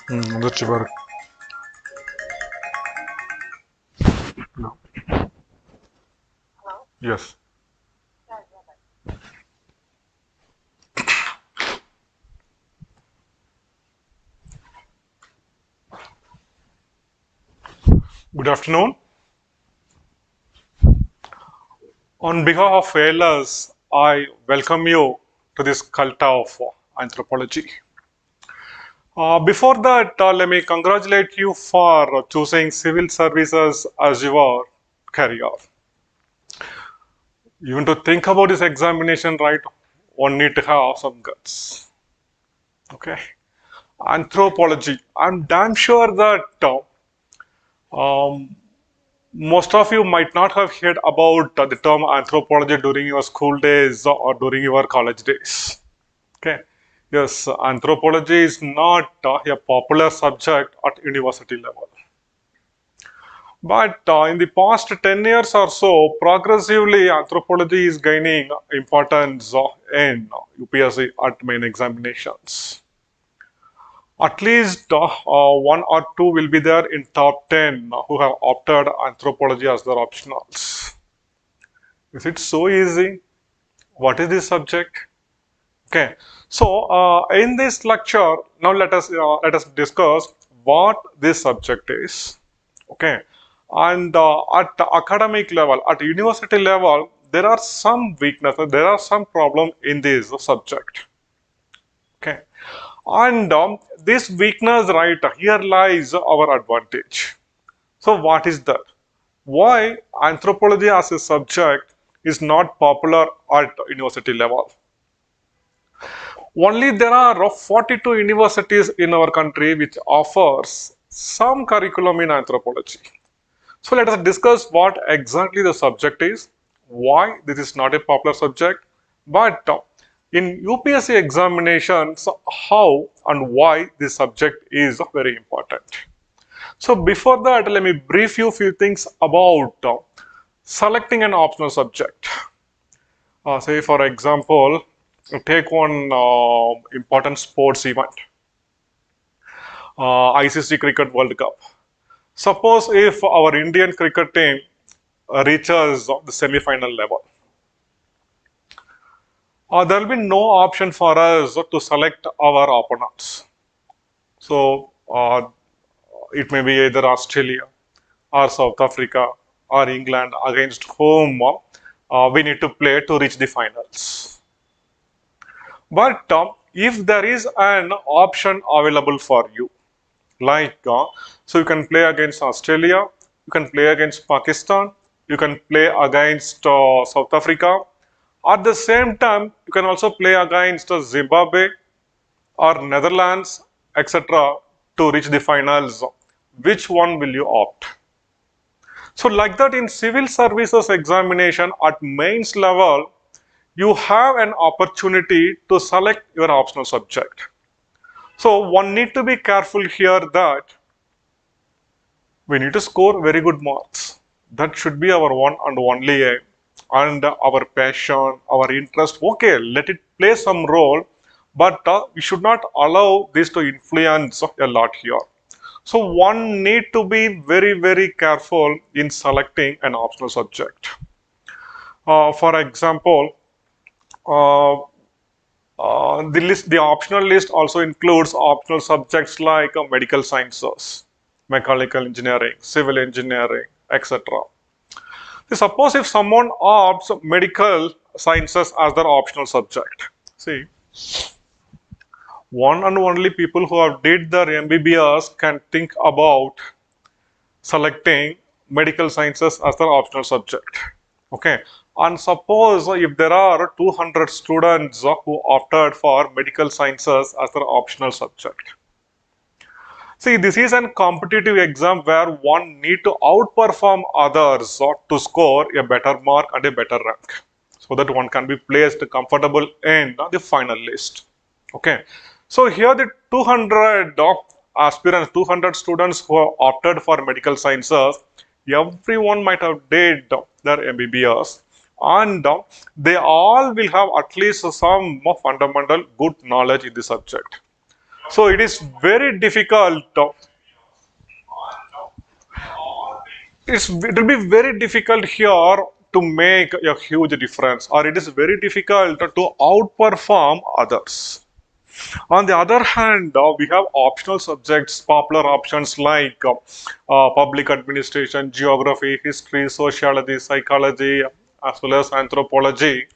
That's work. No. Yes. Good afternoon. On behalf of ALS, I welcome you to this cult of anthropology. Before that, let me congratulate you for choosing civil services as your career. Even to think about this examination, right, one need to have some guts. Okay. Anthropology. I'm damn sure that most of you might not have heard about the term anthropology during your school days or during your college days. Okay. Yes, anthropology is not a popular subject at university level. But in the past 10 years or so, progressively anthropology is gaining importance in UPSC at main examinations. At least one or two will be there in top 10 who have opted anthropology as their optionals. Is it so easy? What is this subject? Okay, so in this lecture, now let us discuss what this subject is. Okay, and at the academic level, at university level, there are some weaknesses, there are some problem in this subject. Okay, and this weakness, right here lies our advantage. So, what is that? Why anthropology as a subject is not popular at university level? Only there are 42 universities in our country which offers some curriculum in anthropology. So let us discuss what exactly the subject is, why this is not a popular subject, but in UPSC examinations, how and why this subject is very important. So before that, let me brief you a few things about selecting an optional subject. Say for example, take one important sports event, ICC Cricket World Cup. Suppose if our Indian cricket team reaches the semi-final level, there will be no option for us to select our opponents. So it may be either Australia or South Africa or England against whom we need to play to reach the finals. But if there is an option available for you, like so you can play against Australia, you can play against Pakistan, you can play against South Africa. At the same time, you can also play against Zimbabwe or Netherlands, etc. to reach the finals. Which one will you opt? So like that in civil services examination at mains level, you have an opportunity to select your optional subject. So one need to be careful here that we need to score very good marks. That should be our one and only aim. And our passion, our interest, okay, let it play some role, but we should not allow this to influence a lot here. So one need to be very, very careful in selecting an optional subject. For example, uh, the optional list also includes optional subjects like medical sciences, mechanical engineering, civil engineering, etc. Suppose if someone opts medical sciences as their optional subject, see, one and only people who have did their MBBS can think about selecting medical sciences as their optional subject. Okay, and suppose if there are 200 students who opted for medical sciences as their optional subject. See, this is a competitive exam where one need to outperform others to score a better mark and a better rank, so that one can be placed comfortable in the final list. Okay, so here the 200 aspirants, 200 students who have opted for medical sciences, everyone might have did their MBBS, and they all will have at least some fundamental good knowledge in the subject. So it is very difficult. It will be very difficult here to make a huge difference, or it is very difficult to outperform others. On the other hand, we have optional subjects, popular options like public administration, geography, history, sociology, psychology, as well as anthropology,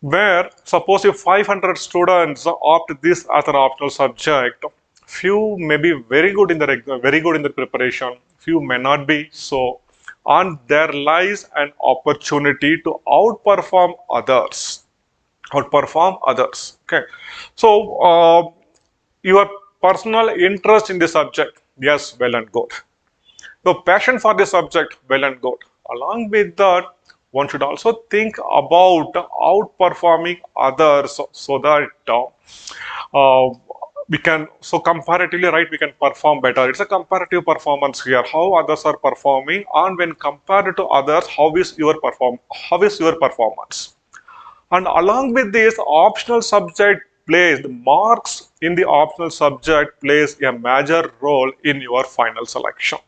where suppose if 500 students opt this as an optional subject, few may be very good in the preparation, few may not be so, and there lies an opportunity to outperform others. Okay, so your personal interest in the subject, yes, well and good. Your passion for the subject, well and good. Along with that, one should also think about outperforming others so that uh, we can, so comparatively, right, we can perform better. It's a comparative performance here, how others are performing, and when compared to others, how is your performance. And along with this, optional subject plays, the marks in the optional subject plays a major role in your final selection.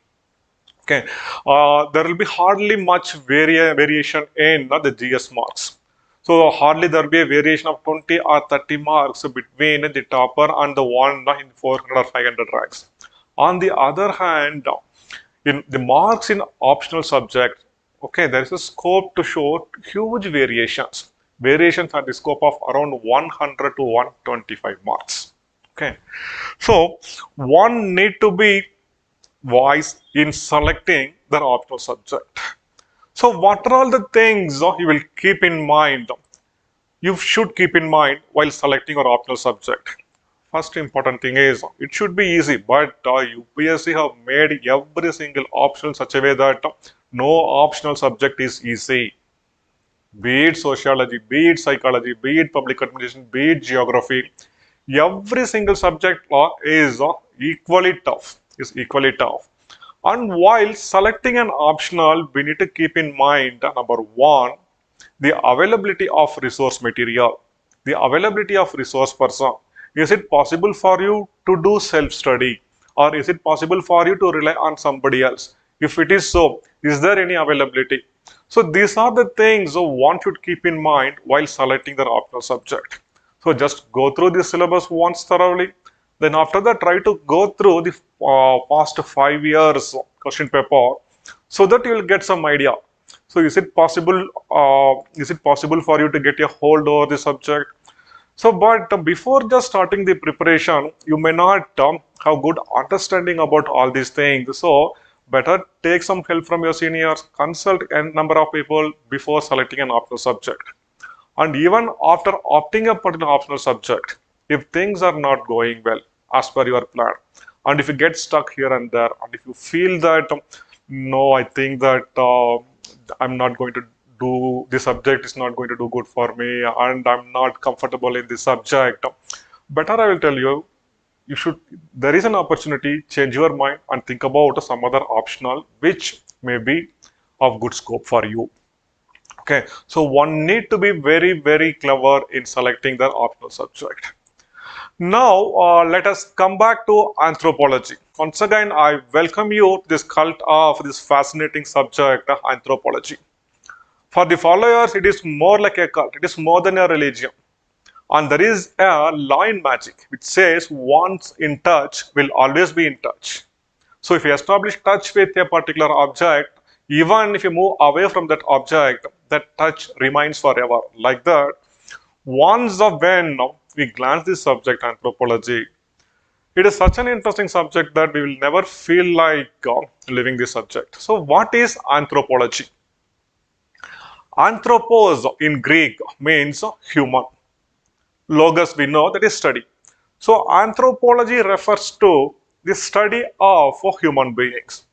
Okay, there will be hardly much variation in the GS marks. So hardly there will be a variation of 20 or 30 marks between the topper and the one in 400 or 500 ranks. On the other hand, in the marks in optional subject, okay, there is a scope to show huge variations. Variations are the scope of around 100 to 125 marks. Okay, so one need to be wise in selecting the optional subject. So what are all the things you will keep in mind? You should keep in mind while selecting your optional subject. First important thing is it should be easy, but UPSC have made every single option such a way that no optional subject is easy. Be it sociology, be it psychology, be it public administration, be it geography, every single subject is equally tough. And while selecting an optional, we need to keep in mind number one, the availability of resource material, the availability of resource person. Is it possible for you to do self-study, or is it possible for you to rely on somebody else? If it is so, is there any availability? So these are the things one should keep in mind while selecting the optional subject. So just go through the syllabus once thoroughly. Then after that, try to go through the past 5 years question paper so that you will get some idea. So is it possible? Is it possible for you to get a hold over the subject? So, but before just starting the preparation, you may not have good understanding about all these things. So, better take some help from your seniors, consult a number of people before selecting an optional subject. And even after opting a particular optional subject, if things are not going well as per your plan, and if you get stuck here and there, and if you feel that no, I think that I'm not going to do the subject is not going to do good for me, and I'm not comfortable in this subject, better I will tell you, you should, there is an opportunity, change your mind and think about some other optional which may be of good scope for you. Okay, so one need to be very clever in selecting the optional subject. Now, let us come back to anthropology. Once again, I welcome you to this cult of this fascinating subject, anthropology. For the followers, it is more like a cult. It is more than a religion. And there is a law in magic which says once in touch will always be in touch. So if you establish touch with a particular object, even if you move away from that object, that touch remains forever. Like that, once of when we glance this subject, anthropology, it is such an interesting subject that we will never feel like leaving this subject. So what is anthropology? Anthropos in Greek means human. Logos we know that is study. So anthropology refers to the study of human beings.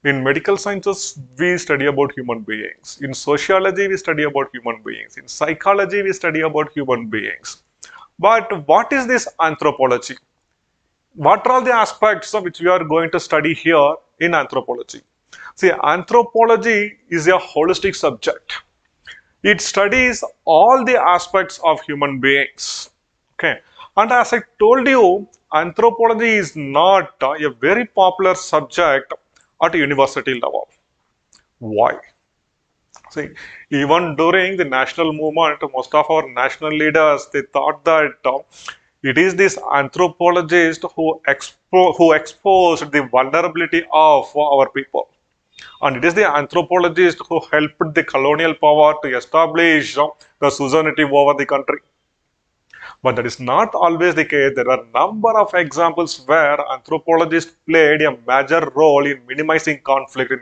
In medical sciences, we study about human beings. In sociology, we study about human beings. In psychology, we study about human beings. But what is this anthropology? What are all the aspects of which we are going to study here in anthropology? See, anthropology is a holistic subject. It studies all the aspects of human beings. Okay, And as I told you, anthropology is not a very popular subject at university level. Why? See, even during the national movement, most of our national leaders, they thought that it is this anthropologist who exposed the vulnerability of our people. And it is the anthropologist who helped the colonial power to establish the suzerainty over the country. But that is not always the case. There are a number of examples where anthropologists played a major role in minimizing conflict,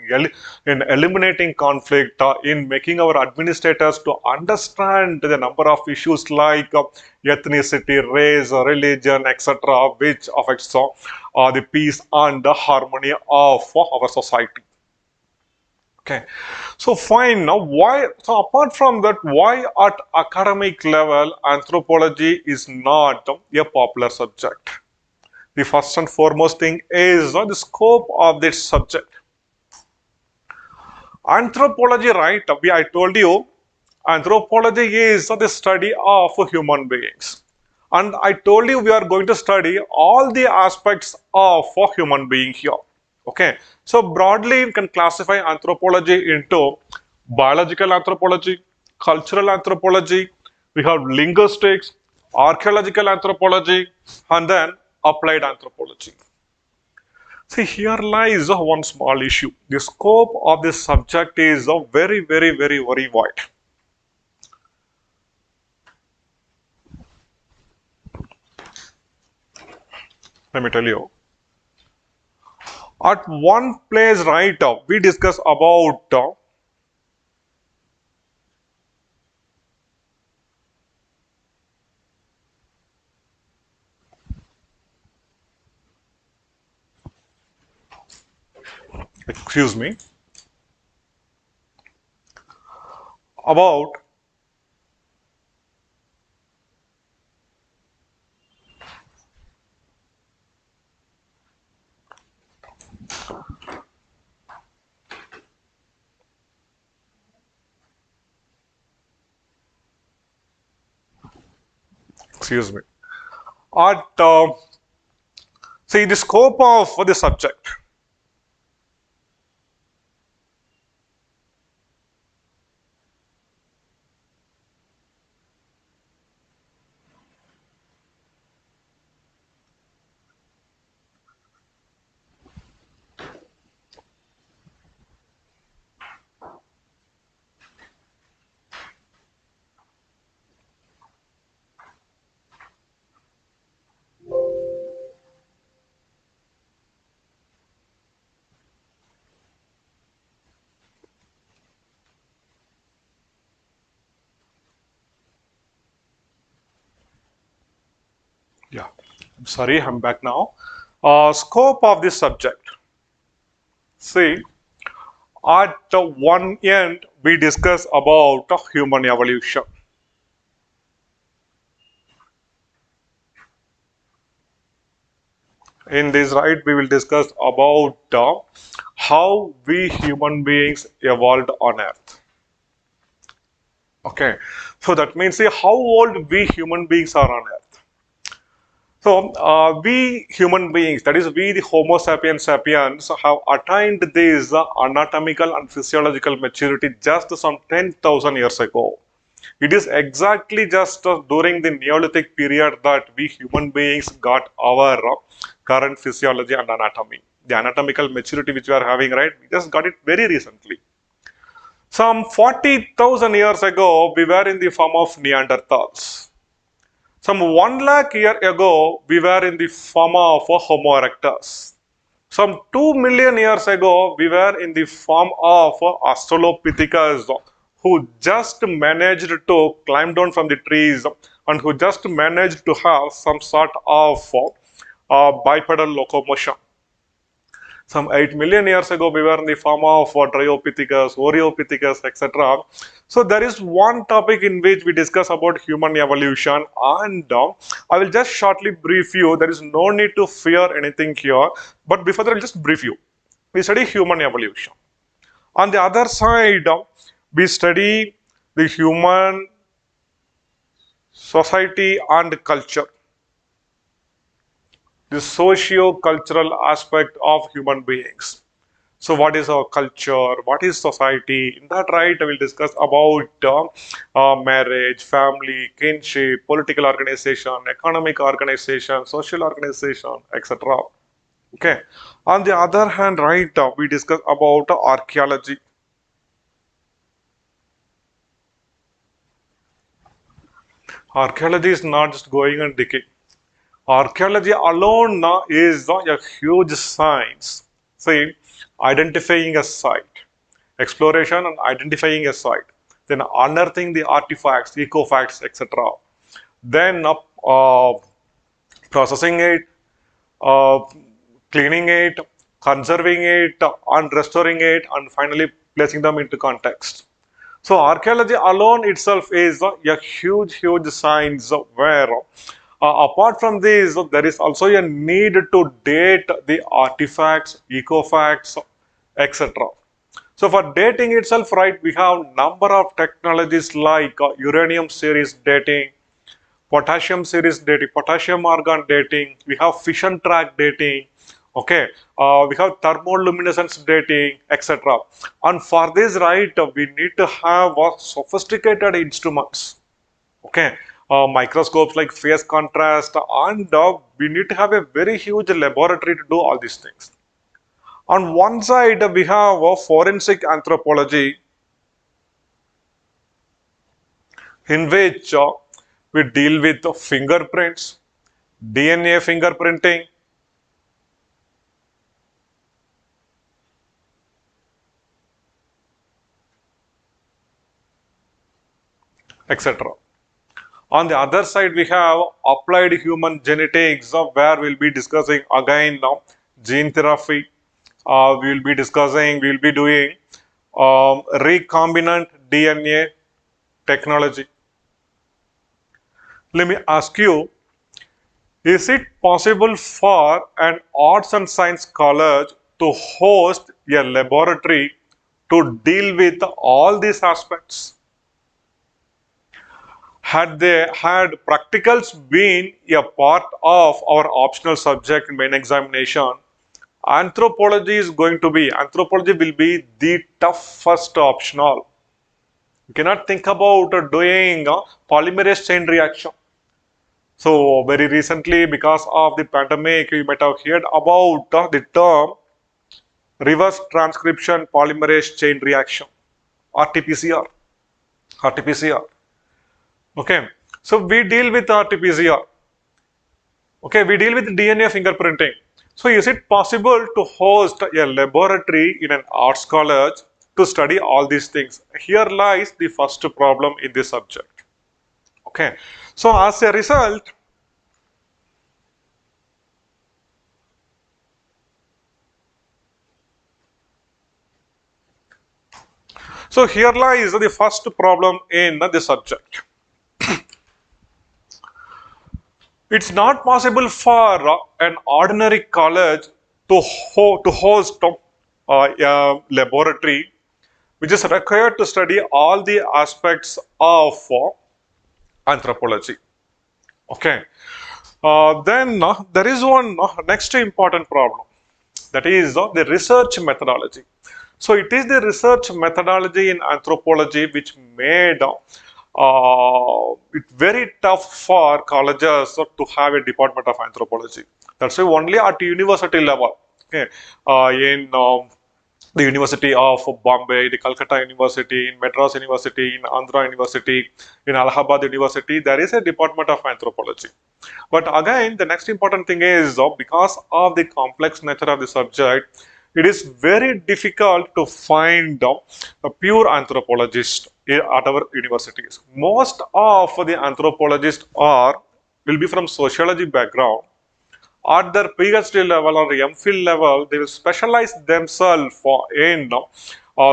in eliminating conflict, in making our administrators to understand the number of issues like ethnicity, race, religion, etc., which affects the peace and the harmony of our society. Okay, so fine. Now, why? So, apart from that, why at academic level anthropology is not a popular subject? The first and foremost thing is the scope of this subject. Anthropology, right? I told you, anthropology is the study of human beings. And I told you we are going to study all the aspects of a human being here. Okay. So broadly, you can classify anthropology into biological anthropology, cultural anthropology, we have linguistics, archaeological anthropology, and then applied anthropology. See, here lies one small issue. The scope of this subject is very wide. Let me tell you. At one place, right, we discuss about excuse me, about excuse me, at see the scope of the subject. Yeah, I'm sorry, I'm back now. Scope of this subject. See, at one end, we discuss about human evolution. In this, right, we will discuss about how we human beings evolved on Earth. Okay, so that means see how old we human beings are on Earth. So, we human beings, that is, we the Homo sapiens sapiens, have attained this anatomical and physiological maturity just some 10,000 years ago. It is exactly just during the Neolithic period that we human beings got our current physiology and anatomy. The anatomical maturity which we are having, right, we just got it very recently. Some 40,000 years ago, we were in the form of Neanderthals. Some 1 lakh year ago, we were in the form of Homo erectus. Some 2 million years ago, we were in the form of Australopithecus, who just managed to climb down from the trees and who just managed to have some sort of bipedal locomotion. Some 8 million years ago, we were in the form of Dryopithecus, Oreopithecus, etc. So there is one topic in which we discuss about human evolution, and I will just shortly brief you. There is no need to fear anything here, but before that, I will just brief you. We study human evolution. On the other side, we study the human society and culture. the socio-cultural aspect of human beings. So what is our culture? What is society? In that, right, I will discuss about marriage, family, kinship, political organization, economic organization, social organization, etc. Okay. On the other hand, right, we discuss about archaeology. Archaeology is not just going and digging. Archaeology alone is a huge science. See, identifying a site, exploration and identifying a site, then unearthing the artifacts, ecofacts, etc. Then processing it, uh, cleaning it, conserving it, and restoring it, and finally placing them into context. So archaeology alone itself is a huge, huge science where apart from this, there is also a need to date the artifacts, ecofacts, etc. So for dating itself, right, we have number of technologies like uranium series dating, potassium series dating, potassium argon dating, we have fission track dating, okay, we have thermoluminescence dating, etc. And for this, right, we need to have sophisticated instruments, okay, microscopes like phase contrast, and we need to have a very huge laboratory to do all these things. On one side, we have forensic anthropology, in which we deal with fingerprints, DNA fingerprinting, etc. On the other side, we have applied human genetics, where we'll be discussing again now gene therapy. We will be doing recombinant DNA technology. Let me ask you, is it possible for an arts and science college to host a laboratory to deal with all these aspects? Had practicals been a part of our optional subject in main examination, anthropology will be the toughest optional. You cannot think about doing polymerase chain reaction. So very recently, because of the pandemic, you might have heard about the term reverse transcription polymerase chain reaction, RT-PCR. RT-PCR. Okay. So we deal with RT-PCR. Okay, we deal with DNA fingerprinting. So is it possible to host a laboratory in an arts college to study all these things? Here lies the first problem in this subject. Okay. So as a result, so here lies the first problem in the subject. It's not possible for an ordinary college to host a laboratory which is required to study all the aspects of anthropology. Okay. Then there is one next important problem, that is the research methodology. So it is the research methodology in anthropology which made it very tough for colleges to have a department of anthropology. That's why only at university level, okay, in the University of Bombay, the Calcutta University, in Madras University, in Andhra University, in Allahabad University, there is a department of anthropology. But again, the next important thing is because of the complex nature of the subject, it is very difficult to find a pure anthropologist at our universities. Most of the anthropologists will be from sociology background. At their PhD level or MPhil level, they will specialize themselves in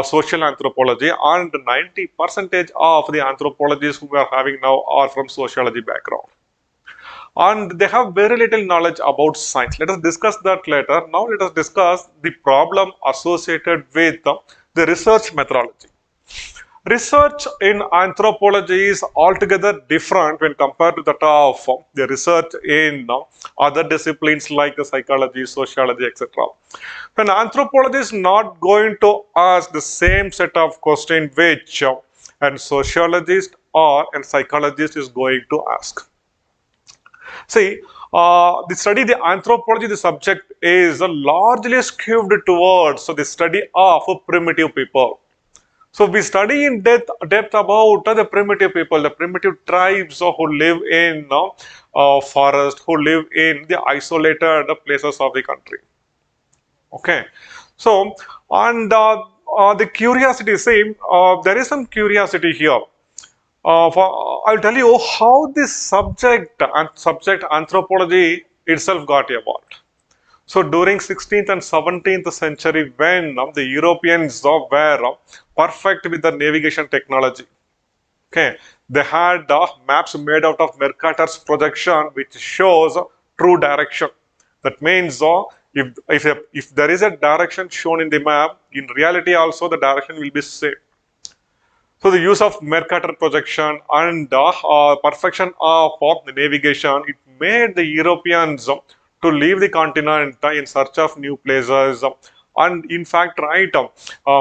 social anthropology, and 90% of the anthropologists who we are having now are from sociology background. And they have very little knowledge about science. Let us discuss that later. Now let us discuss the problem associated with the research methodology. Research in anthropology is altogether different when compared to that of the research in other disciplines like psychology, sociology, etc. An anthropologist is not going to ask the same set of questions which an sociologist or a psychologist is going to ask. See, the study, the anthropology, the subject is largely skewed towards the study of primitive people. So we study in depth about the primitive people, the primitive tribes who live in forest, who live in the isolated places of the country. Okay, so and the curiosity, see, there is some curiosity here. I'll tell you how this subject and subject anthropology itself got evolved. So during 16th and 17th century, when the Europeans were perfect with the navigation technology, okay, they had maps made out of Mercator's projection, which shows true direction. That means if there is a direction shown in the map, in reality also the direction will be same. So the use of Mercator projection and perfection of the navigation, it made the Europeans to leave the continent in search of new places. And in fact, right,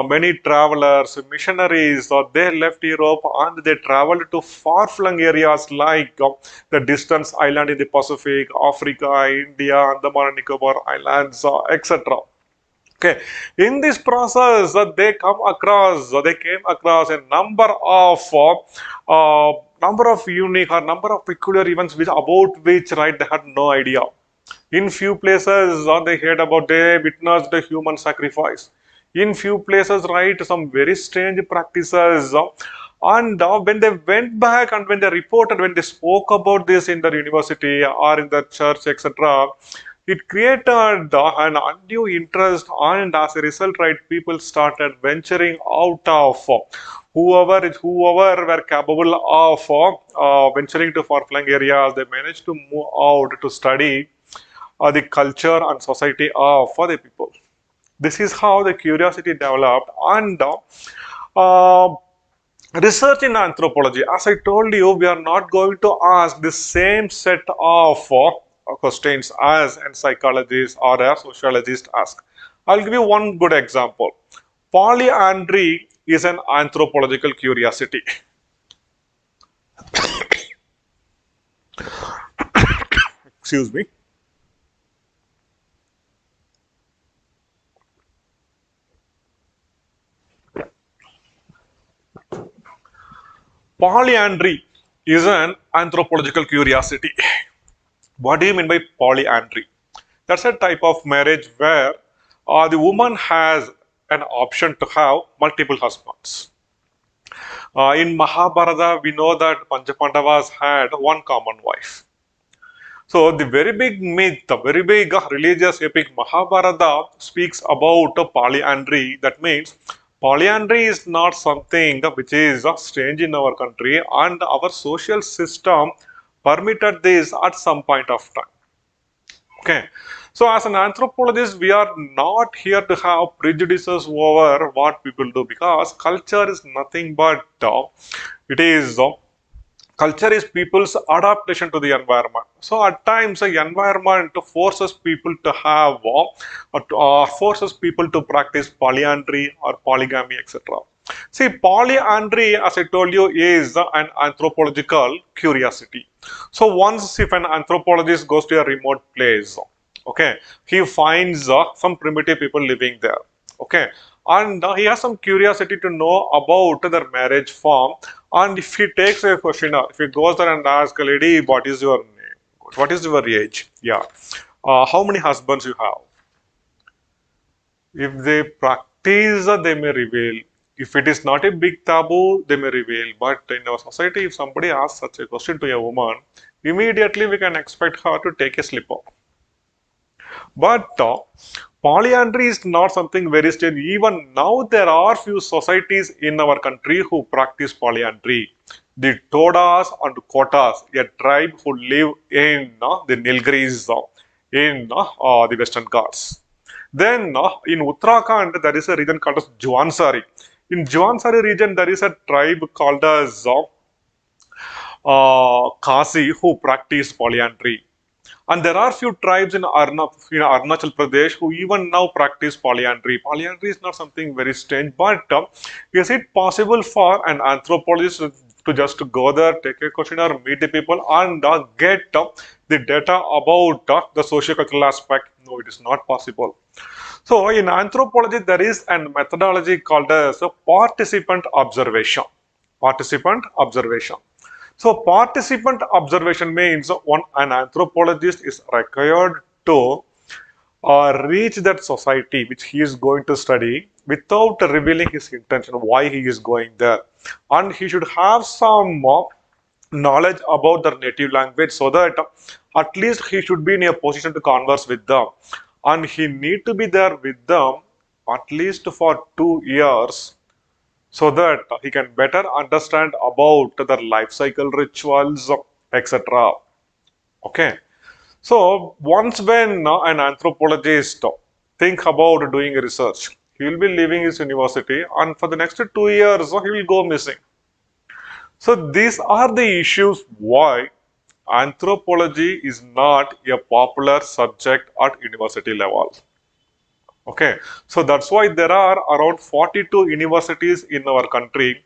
many travelers, missionaries, they left Europe and they traveled to far-flung areas like the distant island in the Pacific, Africa, India, Andaman and Nicobar Islands, etc. Okay, in this process, they came across a number of unique or number of peculiar events about which, right, they had no idea. In few places, they witnessed the human sacrifice. In few places, right, some very strange practices. And when they went back and when they reported, when they spoke about this in the university or in the church, etc., it created an undue interest, and as a result, right, people started venturing out of whoever were capable of venturing to far-flung areas. They managed to move out to study the culture and society of the people. This is how the curiosity developed, and research in anthropology, as I told you, we are not going to ask the same set of questions as a psychologist or a sociologist ask. I'll give you one good example. Polyandry is an anthropological curiosity. Excuse me. Polyandry is an anthropological curiosity. What do you mean by polyandry? That's a type of marriage where the woman has an option to have multiple husbands. In Mahabharata, we know that Panchapandavas had one common wife. So the very big myth, the very big religious epic Mahabharata speaks about polyandry. That means polyandry is not something which is strange in our country, and our social system permitted this at some point of time. Okay. So as an anthropologist, we are not here to have prejudices over what people do, because culture is nothing but culture is people's adaptation to the environment. So at times the environment forces people to have forces people to practice polyandry or polygamy, etc. See, polyandry, as I told you, is an anthropological curiosity. So once if an anthropologist goes to a remote place, okay, he finds some primitive people living there, okay, and he has some curiosity to know about their marriage form. And if he takes a questionnaire, if he goes there and asks a lady, what is your name, what is your age, yeah, how many husbands you have, if they practice, they may reveal. If it is not a big taboo, they may reveal. But in our society, if somebody asks such a question to a woman, immediately we can expect her to take a slipper. But polyandry is not something very strange. Even now, there are few societies in our country who practice polyandry. The Todas and Kotas, a tribe who live in the Nilgiris in the Western Ghats. Then in Uttarakhand, there is a region called as Jawansari. In Jawansari region, there is a tribe called as Kasi who practice polyandry. And there are few tribes in Arunachal Pradesh who even now practice polyandry. Polyandry is not something very strange, but is it possible for an anthropologist to just go there, take a questionnaire, meet the people, and get the data about the socio-cultural aspect? No, it is not possible. So, in anthropology, there is a methodology called as a participant observation. Participant observation. So, participant observation means an anthropologist is required to reach that society which he is going to study without revealing his intention, why he is going there. And he should have some knowledge about their native language so that at least he should be in a position to converse with them. And he need to be there with them at least for 2 years so that he can better understand about their life cycle rituals, etc. Okay. So once when an anthropologist think about doing research, he will be leaving his university and for the next 2 years he will go missing. So these are the issues why anthropology is not a popular subject at university level. Okay, so that's why there are around 42 universities in our country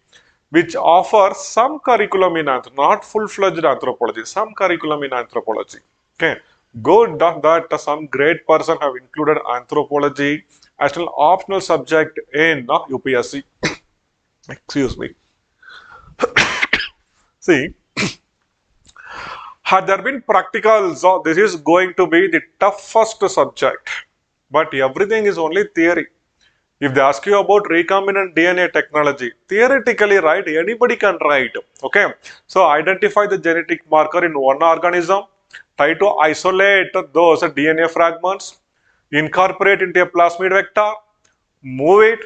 which offer some curriculum in not full-fledged anthropology, some curriculum in anthropology. Okay, good that some great person have included anthropology as an optional subject in UPSC. Excuse me. See, had there been practicals, this is going to be the toughest subject. But everything is only theory. If they ask you about recombinant DNA technology, theoretically, right, anybody can write. Okay, so identify the genetic marker in one organism, try to isolate those DNA fragments, incorporate into a plasmid vector, move it,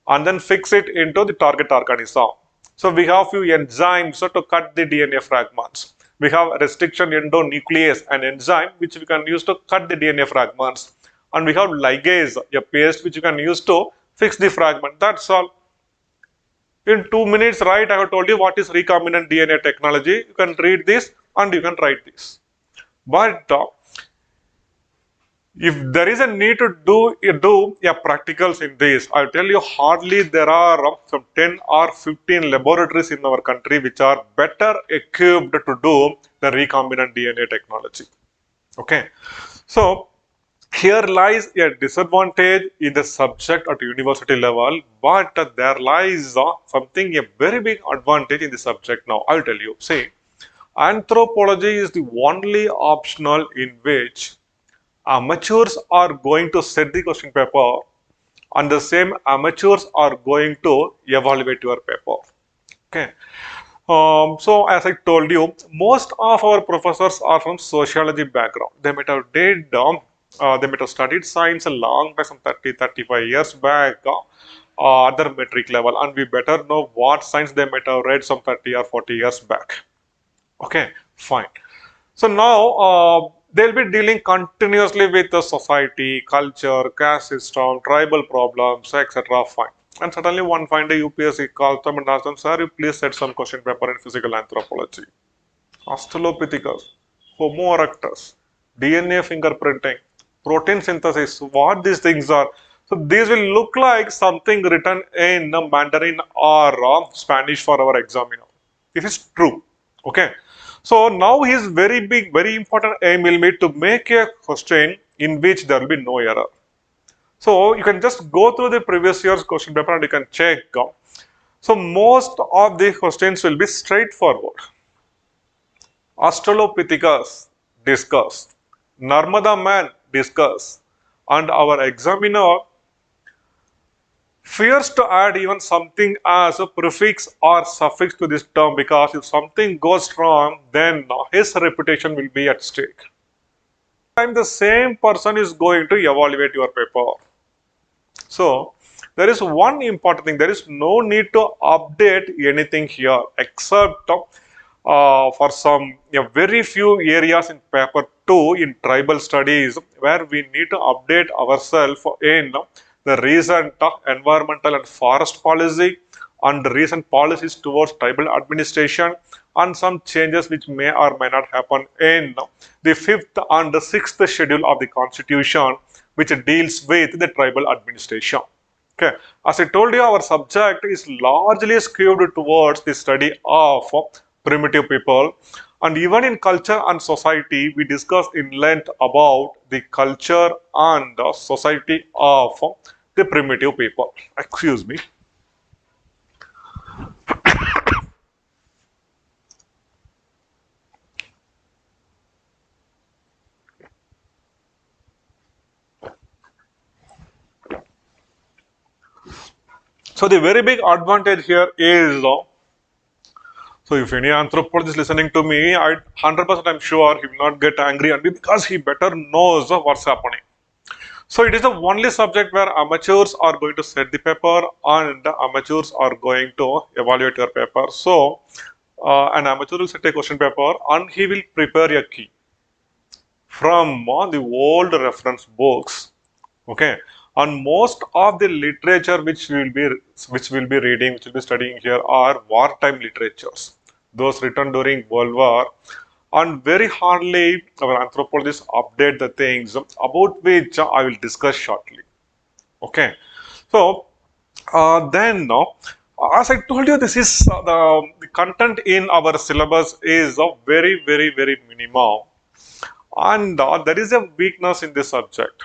and then fix it into the target organism. So we have few enzymes to cut the DNA fragments. We have restriction endonuclease, an enzyme which we can use to cut the DNA fragments. And we have ligase, a paste which you can use to fix the fragment. That's all. In 2 minutes, right, I have told you what is recombinant DNA technology. You can read this and you can write this. But if there is a need to do practicals in this, I'll tell you hardly there are some 10 or 15 laboratories in our country which are better equipped to do the recombinant DNA technology. Okay. So, here lies a disadvantage in the subject at university level, but there lies something, a very big advantage in the subject now. I'll tell you. See, anthropology is the only optional in which amateurs are going to set the question paper and the same amateurs are going to evaluate your paper. Okay. So as I told you, most of our professors are from sociology background. They might have studied science a long back, some 30-35 years back, other metric level, and we better know what science they might have read some 30 or 40 years back. Okay, fine. So now they'll be dealing continuously with the society, culture, caste system, tribal problems, etc. Fine. And suddenly one fine day UPSC calls them and asks them, sir, you please set some question paper in physical anthropology. Australopithecus, Homo erectus, DNA fingerprinting, protein synthesis, what these things are. So these will look like something written in Mandarin or Spanish for our examiner. This is true. Okay. So now his very big, very important aim will be to make a question in which there will be no error. So you can just go through the previous year's question paper and you can check. So most of the questions will be straightforward. Australopithecus, discuss. Narmada man, discuss. And our examiner fears to add even something as a prefix or suffix to this term, because if something goes wrong, then his reputation will be at stake. And the same person is going to evaluate your paper. So there is one important thing. There is no need to update anything here except for some very few areas in paper 2 in tribal studies where we need to update ourselves in the recent environmental and forest policy, and the recent policies towards tribal administration, and some changes which may or may not happen in the fifth and the sixth schedule of the Constitution, which deals with the tribal administration. Okay, as I told you, our subject is largely skewed towards the study of primitive people, and even in culture and society, we discuss in length about the culture and the society of the primitive people. Excuse me. So the very big advantage here is so if any anthropologist listening to me, I 100% I'm sure he will not get angry at me because he better knows what's happening. So it is the only subject where amateurs are going to set the paper and the amateurs are going to evaluate your paper. So an amateur will set a question paper and he will prepare a key from the old reference books. Okay, and most of the literature which we will be reading, which we will be studying here are wartime literatures, those written during World War, and very hardly our anthropologists update the things about which I will discuss shortly. Okay, so then as I told you, this is the content in our syllabus is very minimal, and there is a weakness in this subject.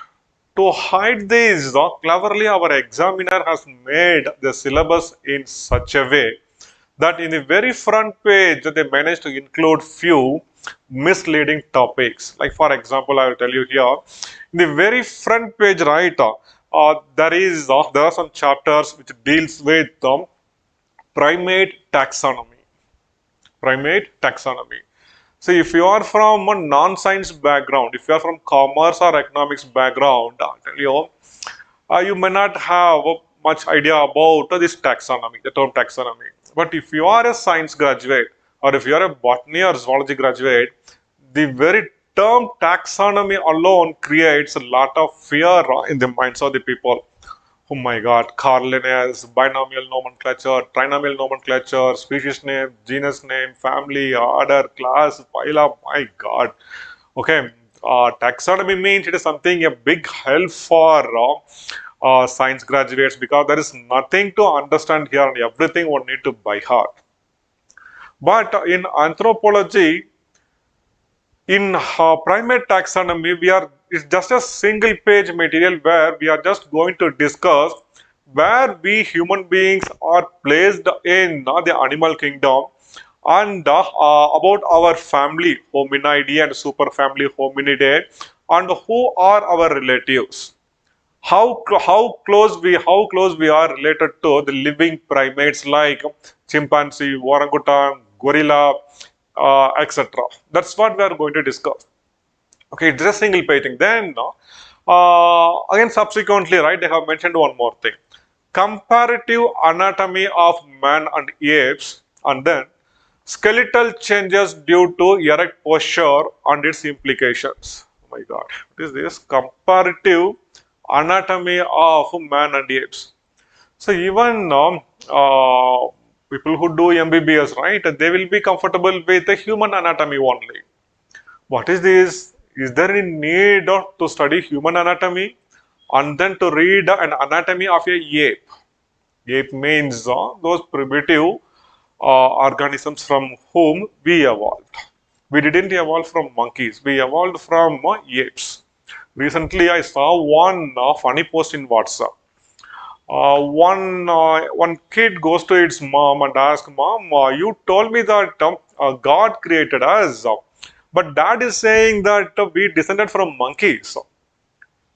To hide this, cleverly our examiner has made the syllabus in such a way that in the very front page they managed to include few misleading topics. Like for example, I will tell you here, in the very front page, right, there are some chapters which deals with primate taxonomy. Primate taxonomy. So if you are from a non-science background, if you are from commerce or economics background, I'll tell you, you may not have much idea about this taxonomy, the term taxonomy. But if you are a science graduate or if you are a botany or zoology graduate, the very term taxonomy alone creates a lot of fear in the minds of the people. Oh my God, Carlinna's binomial nomenclature, trinomial nomenclature, species name, genus name, family, order, class, phylum. My God. Okay, taxonomy means it is something a big help for science graduates because there is nothing to understand here and everything one need to by heart. But in anthropology, in primate taxonomy, it's just a single page material where we are just going to discuss where we human beings are placed in the animal kingdom and about our family Hominidae and superfamily Hominidae and who are our relatives. How close we are related to the living primates like chimpanzee, orangutan, gorilla, etc. That's what we are going to discuss. Okay, it's just single page thing. Then again subsequently, right, they have mentioned one more thing. Comparative anatomy of man and apes, and then skeletal changes due to erect posture and its implications. Oh my God, what is this? Comparative anatomy of man and apes. So even people who do MBBS, right, they will be comfortable with the human anatomy only. What is this? Is there any need to study human anatomy and then to read an anatomy of a ape? Ape means those primitive organisms from whom we evolved. We didn't evolve from monkeys. We evolved from apes. Recently, I saw one funny post in WhatsApp. One kid goes to its mom and asks, "Mom, you told me that God created us, but Dad is saying that we descended from monkeys.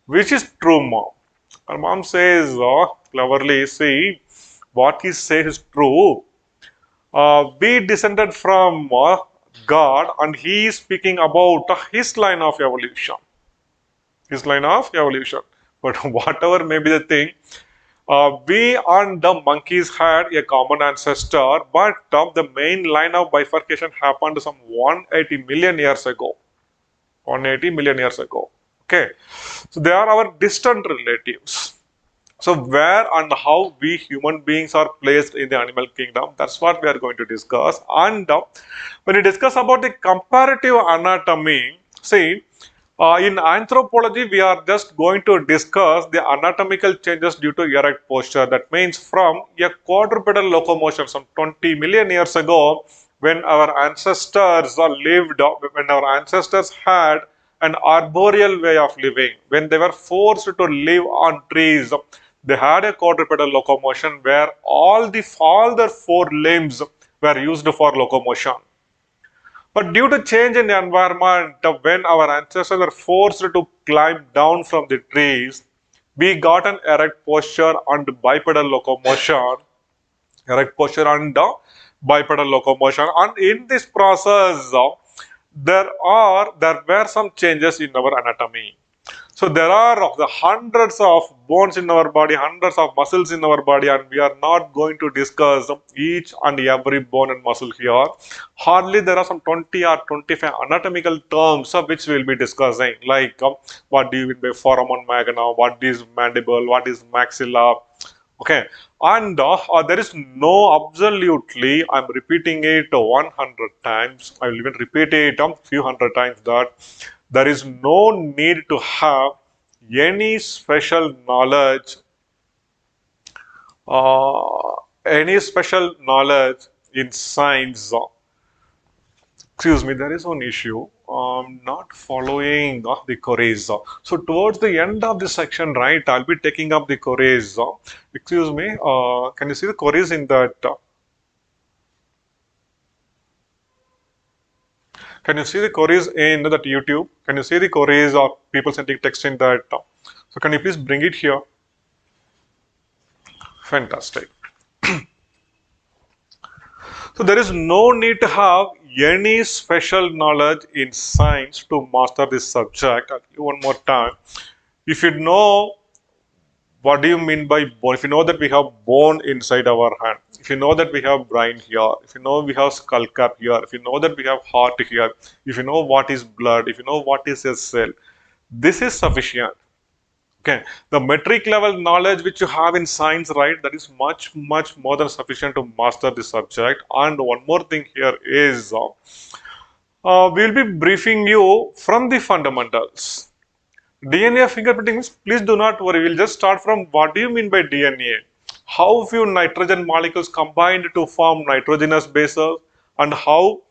Which is true, Mom?" Her mom says cleverly, "See, what he says is true. We descended from God, and he is speaking about his line of evolution." His line of evolution. But whatever may be the thing, we and the monkeys had a common ancestor, but the main line of bifurcation happened some 180 million years ago. 180 million years ago. Okay, so they are our distant relatives. So where and how we human beings are placed in the animal kingdom, that's what we are going to discuss. And when we discuss about the comparative anatomy, see, in anthropology, we are just going to discuss the anatomical changes due to erect posture. That means from a quadrupedal locomotion some 20 million years ago, when our ancestors lived, when our ancestors had an arboreal way of living, when they were forced to live on trees, they had a quadrupedal locomotion where all their four limbs were used for locomotion. But due to change in the environment, when our ancestors were forced to climb down from the trees, we got an erect posture and bipedal locomotion. Erect posture and bipedal locomotion. And in this process, there were some changes in our anatomy. So there are of the hundreds of bones in our body, hundreds of muscles in our body, and we are not going to discuss each and every bone and muscle here. Hardly there are some 20 or 25 anatomical terms of which we will be discussing, like what do you mean by foramen magna, what is mandible, what is maxilla. Okay, and there is no absolutely, I'm repeating it 100 times, I will even repeat it a few hundred times, that there is no need to have uh, any special knowledge in science. Excuse me, there is one issue. Not following the queries. So towards the end of the section, right, I'll be taking up the queries. Excuse me, can you see the queries in that? Can you see the queries in that YouTube? Can you see the queries of people sending text in that? So can you please bring it here? Fantastic. So there is no need to have any special knowledge in science to master this subject. I'll give you one more time. If you know what do you mean by bone, if you know that we have bone inside our hand, if you know that we have brain here, if you know we have skull cap here, if you know that we have heart here, if you know what is blood, if you know what is a cell, this is sufficient. Okay, the metric level knowledge which you have in science, right, that is much more than sufficient to master the subject. And one more thing here is we will be briefing you from the fundamentals. DNA fingerprinting means, please do not worry, we'll just start from what do you mean by DNA? How few nitrogen molecules combined to form nitrogenous bases, and how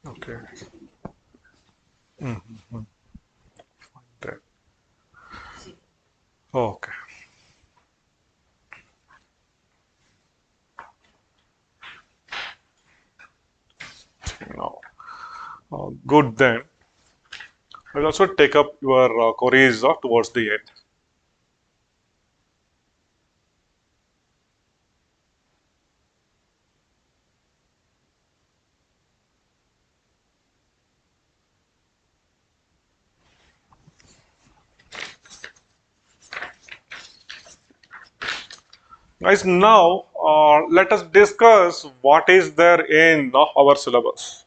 okay. There. Okay. Now, good then. I will also take up your queries towards the end. Guys, now let us discuss what is there in our syllabus.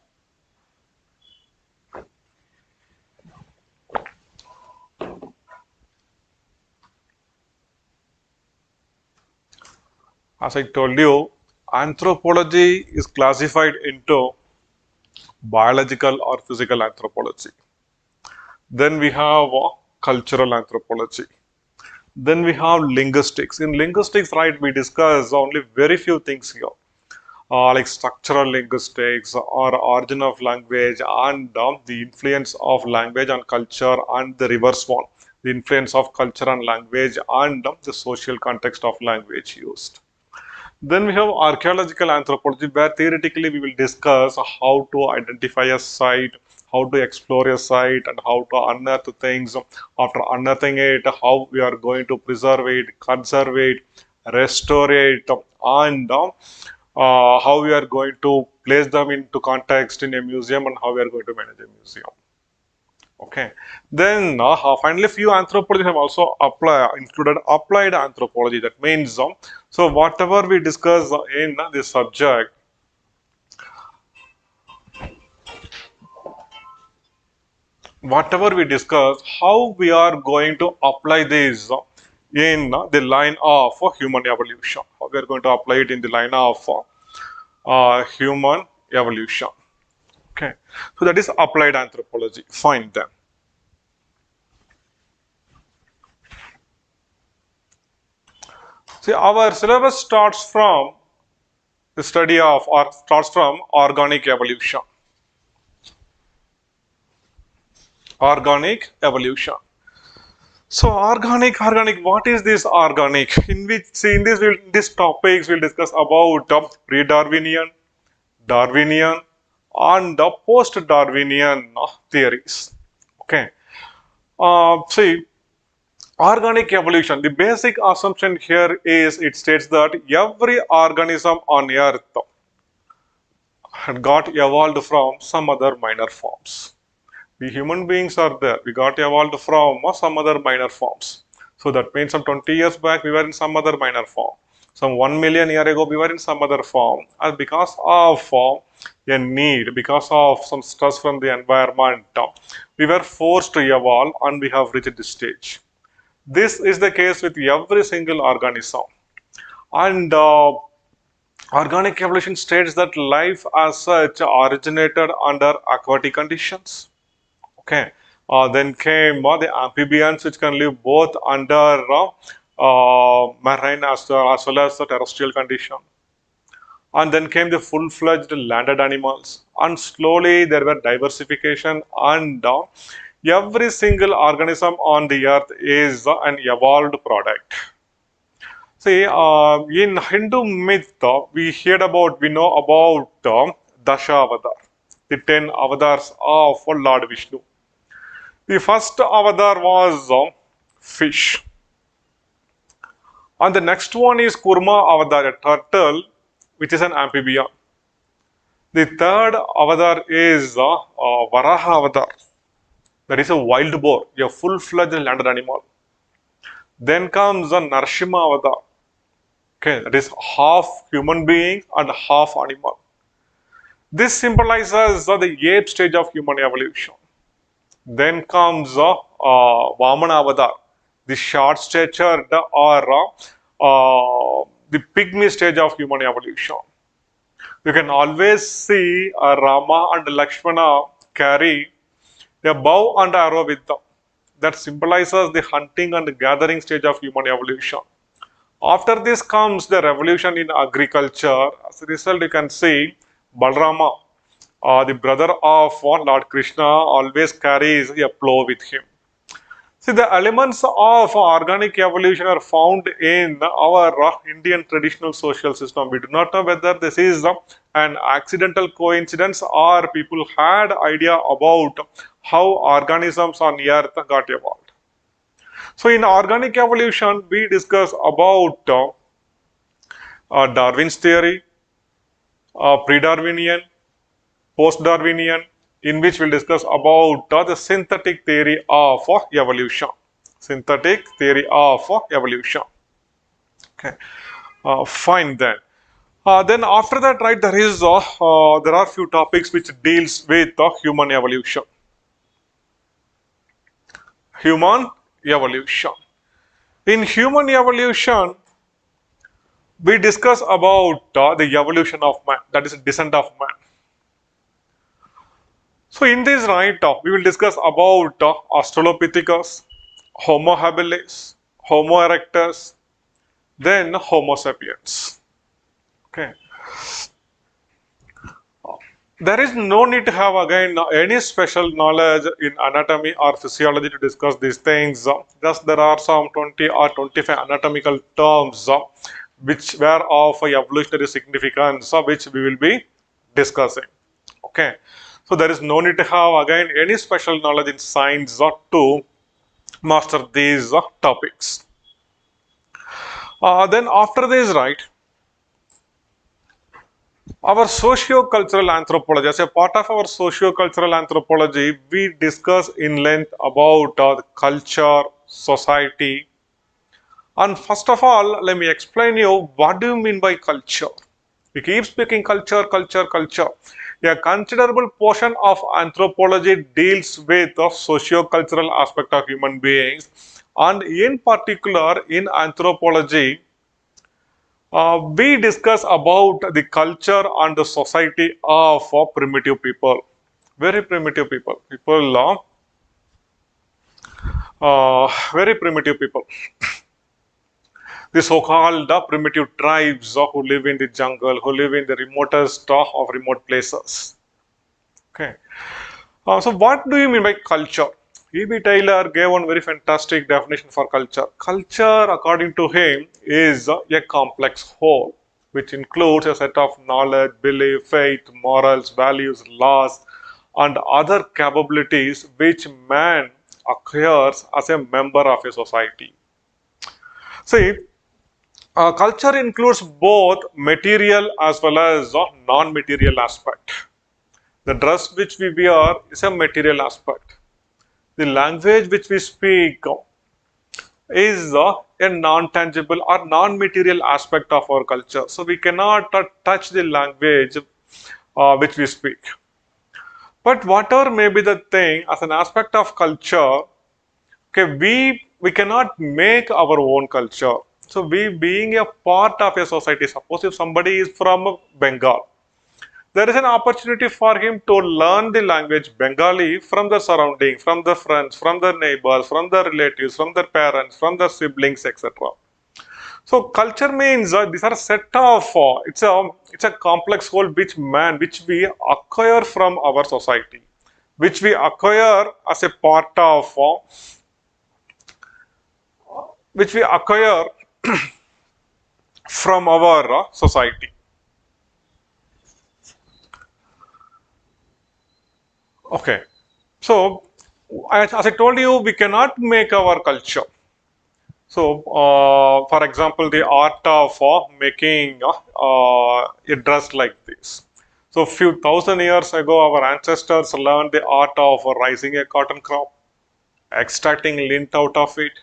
As I told you, anthropology is classified into biological or physical anthropology. Then we have cultural anthropology. Then we have linguistics. In linguistics, right, we discuss only very few things here, like structural linguistics or origin of language and the influence of language on culture, and the reverse one, the influence of culture on language and the social context of language used. Then we have archaeological anthropology, where theoretically we will discuss how to identify a site, how to explore a site, and how to unearth things. After unearthing it, how we are going to preserve it, conserve it, restore it, and how we are going to place them into context in a museum, and how we are going to manage a museum. Okay. Then finally, few anthropologists have also included applied anthropology. That means so whatever we discuss in this subject, whatever we discuss, how we are going to apply this in the line of human evolution. How we are going to apply it in the line of human evolution. Okay. So that is applied anthropology. Fine then. See, our syllabus starts from the study of or starts from organic evolution. Organic evolution. So organic. What is this organic? In which, see, in this topics we'll discuss about pre-Darwinian, Darwinian, and the post-Darwinian theories. Okay. See, organic evolution. The basic assumption here is it states that every organism on Earth had got evolved from some other minor forms. We human beings are there. We got evolved from some other minor forms. So that means some 20 years back we were in some other minor form. Some 1 million year ago we were in some other form. And because of a need, because of some stress from the environment, we were forced to evolve and we have reached this stage. This is the case with every single organism. And organic evolution states that life as such originated under aquatic conditions. Okay. Then came the amphibians, which can live both under marine as well as the terrestrial condition. And then came the full-fledged landed animals. And slowly there were diversification, and every single organism on the earth is an evolved product. See, in Hindu myth, we know about Dasha Avatar, the 10 avatars of Lord Vishnu. The first avatar was fish. And the next one is Kurma avatar, a turtle, which is an amphibian. The third avatar is Varaha avatar, that is a wild boar, a full-fledged landed animal. Then comes a Narsimha avatar, okay, that is half human being and half animal. This symbolizes the ape stage of human evolution. Then comes Vamana avatar, the short statured or the pygmy stage of human evolution. You can always see Rama and Lakshmana carry a bow and arrow with them. That symbolizes the hunting and gathering stage of human evolution. After this comes the revolution in agriculture. As a result, you can see Balrama, the brother of Lord Krishna, always carries a plow with him. See, the elements of organic evolution are found in our Indian traditional social system. We do not know whether this is an accidental coincidence or people had idea about how organisms on earth got evolved. So in organic evolution, we discuss about Darwin's theory, pre-Darwinian, post-Darwinian, in which we'll discuss about the synthetic theory of evolution. Synthetic theory of evolution. Okay, fine then. Then after that, right, there are few topics which deals with human evolution. Human evolution. In human evolution, we discuss about the evolution of man, that is descent of man. So in this, right, we will discuss about Australopithecus, Homo habilis, Homo erectus, then Homo sapiens. Okay. There is no need to have again any special knowledge in anatomy or physiology to discuss these things. Just there are some 20 or 25 anatomical terms which were of evolutionary significance, which we will be discussing. Okay. So there is no need to have again any special knowledge in science to master these topics. Then after this, right, Our socio-cultural anthropology, as a part of our socio-cultural anthropology, we discuss in length about the culture, society, and first of all, let me explain you what do you mean by culture. We keep speaking culture, culture, culture. A considerable portion of anthropology deals with the socio-cultural aspect of human beings, and in particular, in anthropology, we discuss about the culture and the society of primitive people, very primitive people, very primitive people, the so-called primitive tribes who live in the jungle, who live in the remotest of remote places. Okay. So what do you mean by culture? E.B. Taylor gave one very fantastic definition for culture. Culture, according to him, is a complex whole, which includes a set of knowledge, belief, faith, morals, values, laws, and other capabilities which man acquires as a member of a society. See, culture includes both material as well as non-material aspect. The dress which we wear is a material aspect. The language which we speak is a non-tangible or non-material aspect of our culture. So we cannot touch the language which we speak. But whatever may be the thing as an aspect of culture, okay, we cannot make our own culture. So we being a part of a society, suppose if somebody is from Bengal, there is an opportunity for him to learn the language Bengali from the surrounding, from the friends, from the neighbors, from the relatives, from their parents, from their siblings, etc. So culture means these are set of it's a complex whole which we acquire from our society, which we acquire as a part of which we acquire from our society. Okay, so as I told you, we cannot make our culture. So, for example, the art of making a dress like this. So, few thousand years ago, our ancestors learned the art of raising a cotton crop, extracting lint out of it,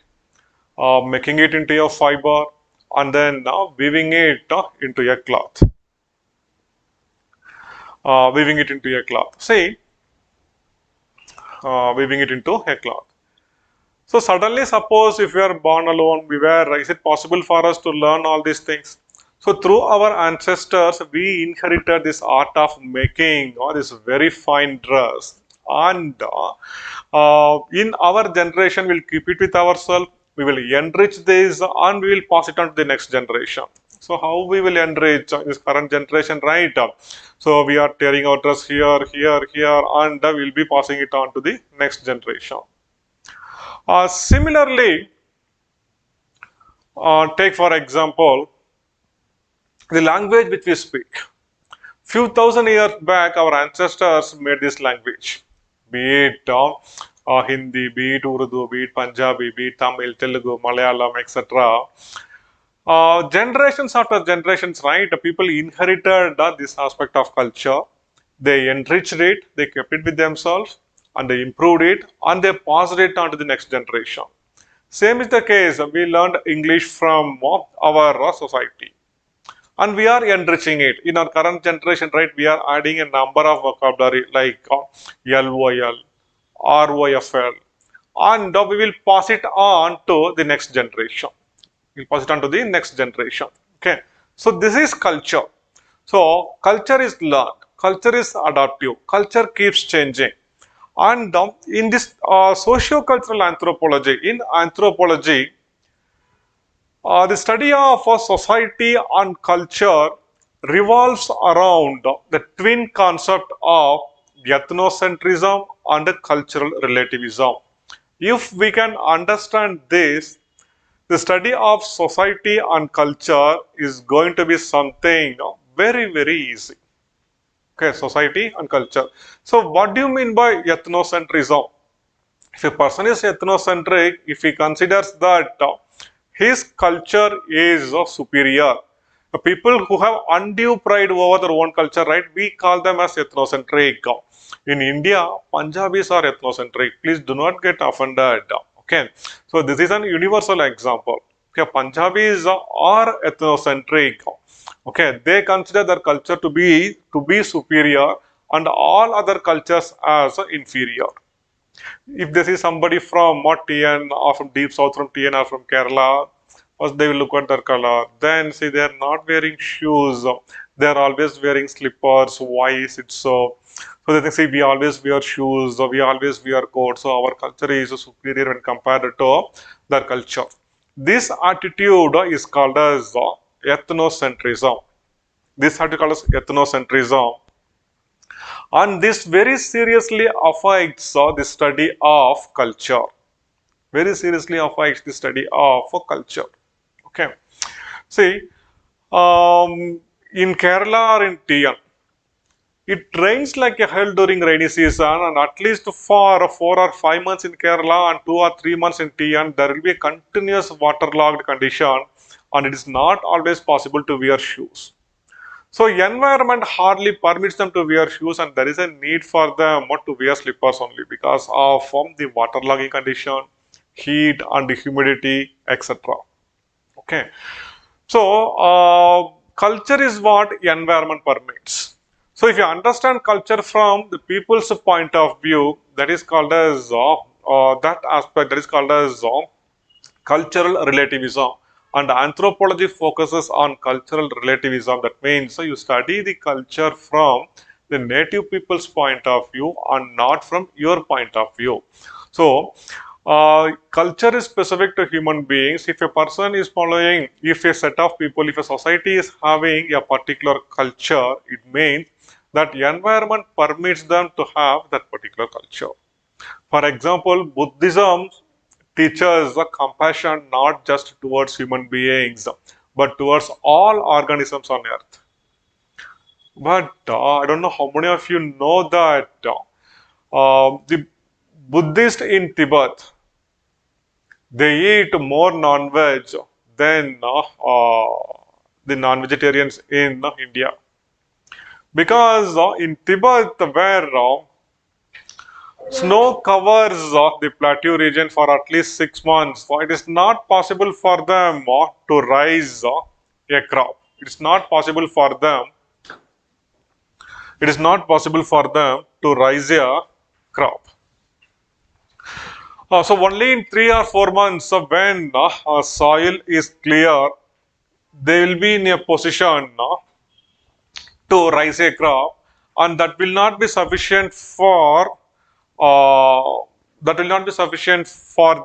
making it into a fiber, and then weaving it into a cloth. Weaving it into a cloth. See, weaving it into a cloth. So suddenly, suppose if we are born alone, is it possible for us to learn all these things? So through our ancestors, we inherited this art of making this very fine dress, and in our generation, we'll keep it with ourselves. We will enrich this, and we will pass it on to the next generation. So how we will enrich this current generation, right? So we are tearing our dress here, here, here, and we'll be passing it on to the next generation. Similarly, take for example the language which we speak. Few thousand years back, our ancestors made this language, be it Hindi, be it Urdu, be it Punjabi, be it Tamil, Telugu, Malayalam, etc. Generations after generations, right? People inherited this aspect of culture. They enriched it, they kept it with themselves, and they improved it, and they passed it on to the next generation. Same is the case. We learned English from our society, and we are enriching it. In our current generation, right, we are adding a number of vocabulary like LOL, ROFL, and we will pass it on to the next generation. We'll pass it on to the next generation. Okay. So this is culture. So culture is learned. Culture is adaptive. Culture keeps changing. And in this socio-cultural anthropology, in anthropology, the study of society and culture revolves around the twin concept of ethnocentrism and cultural relativism. If we can understand this, the study of society and culture is going to be something very, very easy. Okay, society and culture. So, what do you mean by ethnocentrism? If a person is ethnocentric, if he considers that his culture is superior, The people who have undue pride over their own culture, right? We call them as ethnocentric. In India, Punjabis are ethnocentric. Please do not get offended. Okay, so this is an universal example. Okay, Punjabis are ethnocentric. Okay, they consider their culture to be superior and all other cultures as inferior. If they see somebody from what TN or from deep south from TN or from Kerala, first they will look at their color. Then see they are not wearing shoes. They are always wearing slippers. Why is it so? So they think, see, we always wear shoes or we always wear coats. So our culture is superior when compared to their culture. This attitude is called as ethnocentrism. This attitude called as ethnocentrism. And this very seriously affects the study of culture. Very seriously affects the study of culture. Okay. See, in Kerala or in TN, it rains like a hell during rainy season, and at least for 4 or 5 months in Kerala and 2 or 3 months in TN, there will be a continuous waterlogged condition, and it is not always possible to wear shoes. So environment hardly permits them to wear shoes, and there is a need for them to wear slippers only because of the waterlogging condition, heat and humidity, etc. Okay. So culture is what environment permits. So if you understand culture from the people's point of view, that is called as that aspect that is called as cultural relativism. And anthropology focuses on cultural relativism. That means you study the culture from the native people's point of view and not from your point of view. So culture is specific to human beings. If a person is following, if a set of people, if a society is having a particular culture, it means that environment permits them to have that particular culture. For example, Buddhism teaches the compassion not just towards human beings but towards all organisms on earth. But I don't know how many of you know that the Buddhists in Tibet, they eat more non-veg than the non-vegetarians in India. Because in Tibet, where snow covers the plateau region for at least 6 months, so it is not possible for them to raise a crop. It is not possible for them. It is not possible for them to raise a crop. So only in 3 or 4 months when soil is clear, they will be in a position to raise a crop, and that will not be sufficient for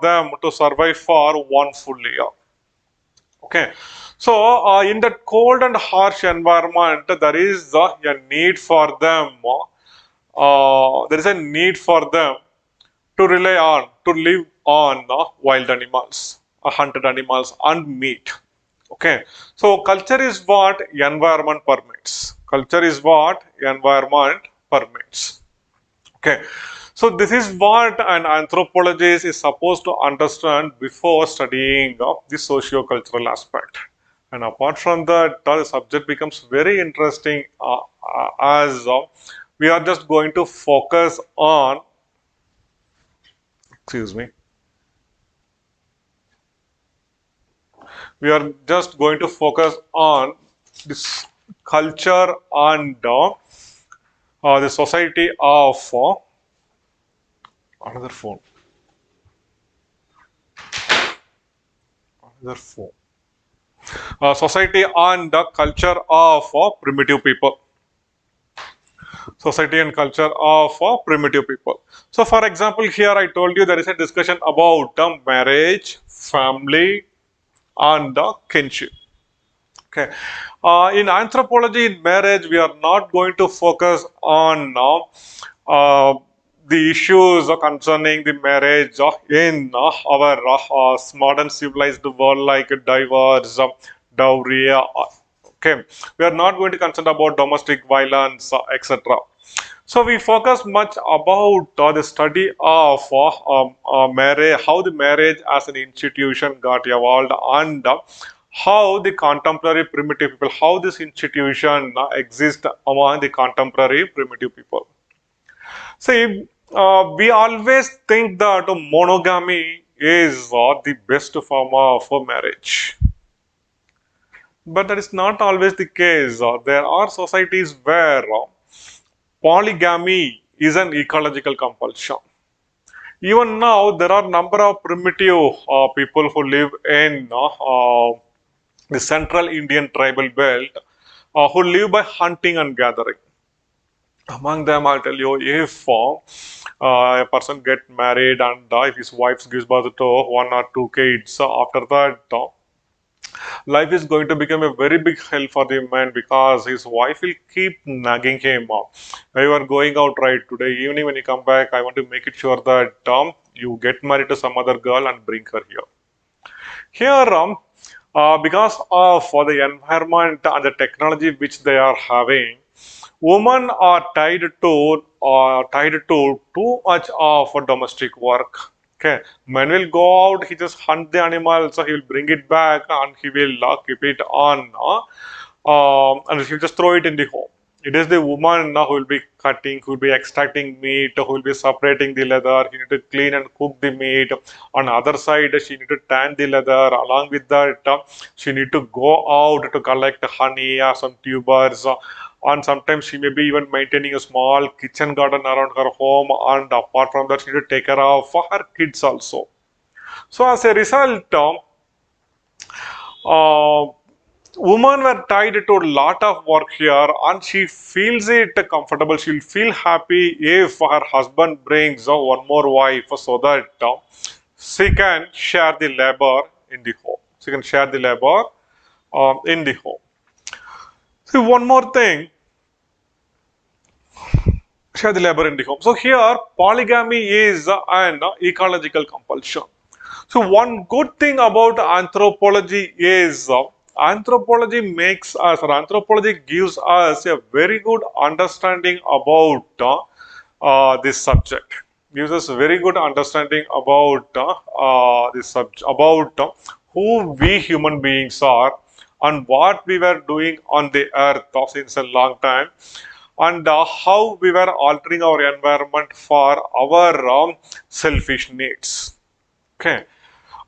them to survive for one full year. Okay, so in that cold and harsh environment, there is a need for them. There is a need for them to rely on, to live on wild animals, hunted animals, and meat. Okay, so culture is what environment permits. Culture is what environment permits. Okay, so this is what an anthropologist is supposed to understand before studying the socio-cultural aspect. And apart from that, the subject becomes very interesting as we are just going to focus on, we are just going to focus on this culture and the society of another phone. Society and the culture of primitive people. Society and culture of primitive people. So, for example, here I told you there is a discussion about marriage, family, and kinship. Okay. In anthropology, in marriage, we are not going to focus on the issues concerning the marriage in our modern civilized world, like divorce, dowry. Okay, we are not going to concern about domestic violence, etc. So we focus much about the study of marriage, how the marriage as an institution got evolved, and how the contemporary primitive people, how this institution exists among the contemporary primitive people. See, we always think that monogamy is the best form of marriage. But that is not always the case. There are societies where polygamy is an ecological compulsion. Even now, there are number of primitive people who live in the central Indian tribal belt who live by hunting and gathering. Among them, I'll tell you, if a person get married and if his wife gives birth to one or two kids, after that, life is going to become a very big hell for the man because his wife will keep nagging him. You are going out right today evening when you come back. I want to make it sure that you get married to some other girl and bring her here. Here, because of the environment and the technology which they are having, women are tied to too much of domestic work. Okay, man will go out, he just hunt the animal, so he will bring it back and he will keep it on, and he'll just throw it in the home. It is the woman who will be cutting, who will be extracting meat, who will be separating the leather. He need to clean and cook the meat. On the other side, she need to tan the leather. Along with that, she need to go out to collect honey or some tubers. And sometimes she may be even maintaining a small kitchen garden around her home. And apart from that, she need to take care of her kids also. So as a result, women were tied to a lot of work here and she feels it comfortable. She'll feel happy if her husband brings one more wife so that she can share the labor in the home. She can share the labor in the home. See, one more thing, share the labor in the home. So here, polygamy is an ecological compulsion. So one good thing about anthropology is anthropology makes us, or anthropology gives us a very good understanding about this subject. Gives us a very good understanding about this subject, about who we human beings are and what we were doing on the earth since a long time, and how we were altering our environment for our selfish needs. Okay.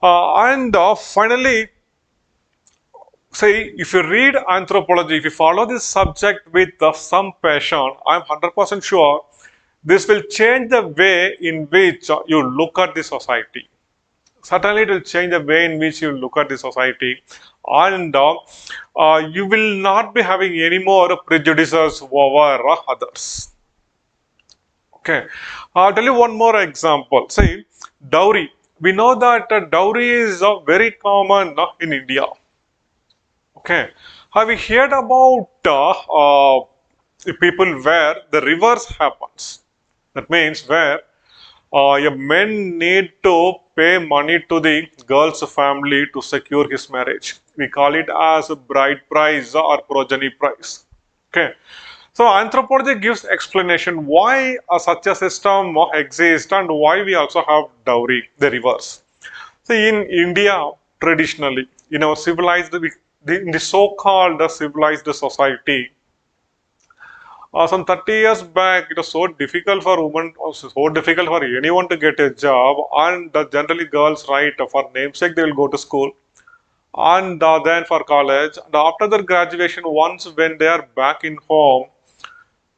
And finally, say if you read anthropology, if you follow this subject with some passion, I'm 100% sure this will change the way in which you look at the society. Certainly, it will change the way in which you look at the society, and you will not be having any more prejudices over others. Okay, I'll tell you one more example. Say, dowry. We know that dowry is very common in India. Okay, have you heard about the people where the reverse happens? That means where a man need to pay money to the girl's family to secure his marriage. We call it as bride price or progeny price. Okay. So anthropology gives explanation why such a system exists and why we also have dowry, the reverse. So in India, traditionally, in our civilized, in the so-called civilized society, some 30 years back, it was so difficult for women, so difficult for anyone to get a job, and generally girls, right, for namesake, they will go to school, and then for college, and after their graduation, once when they are back in home,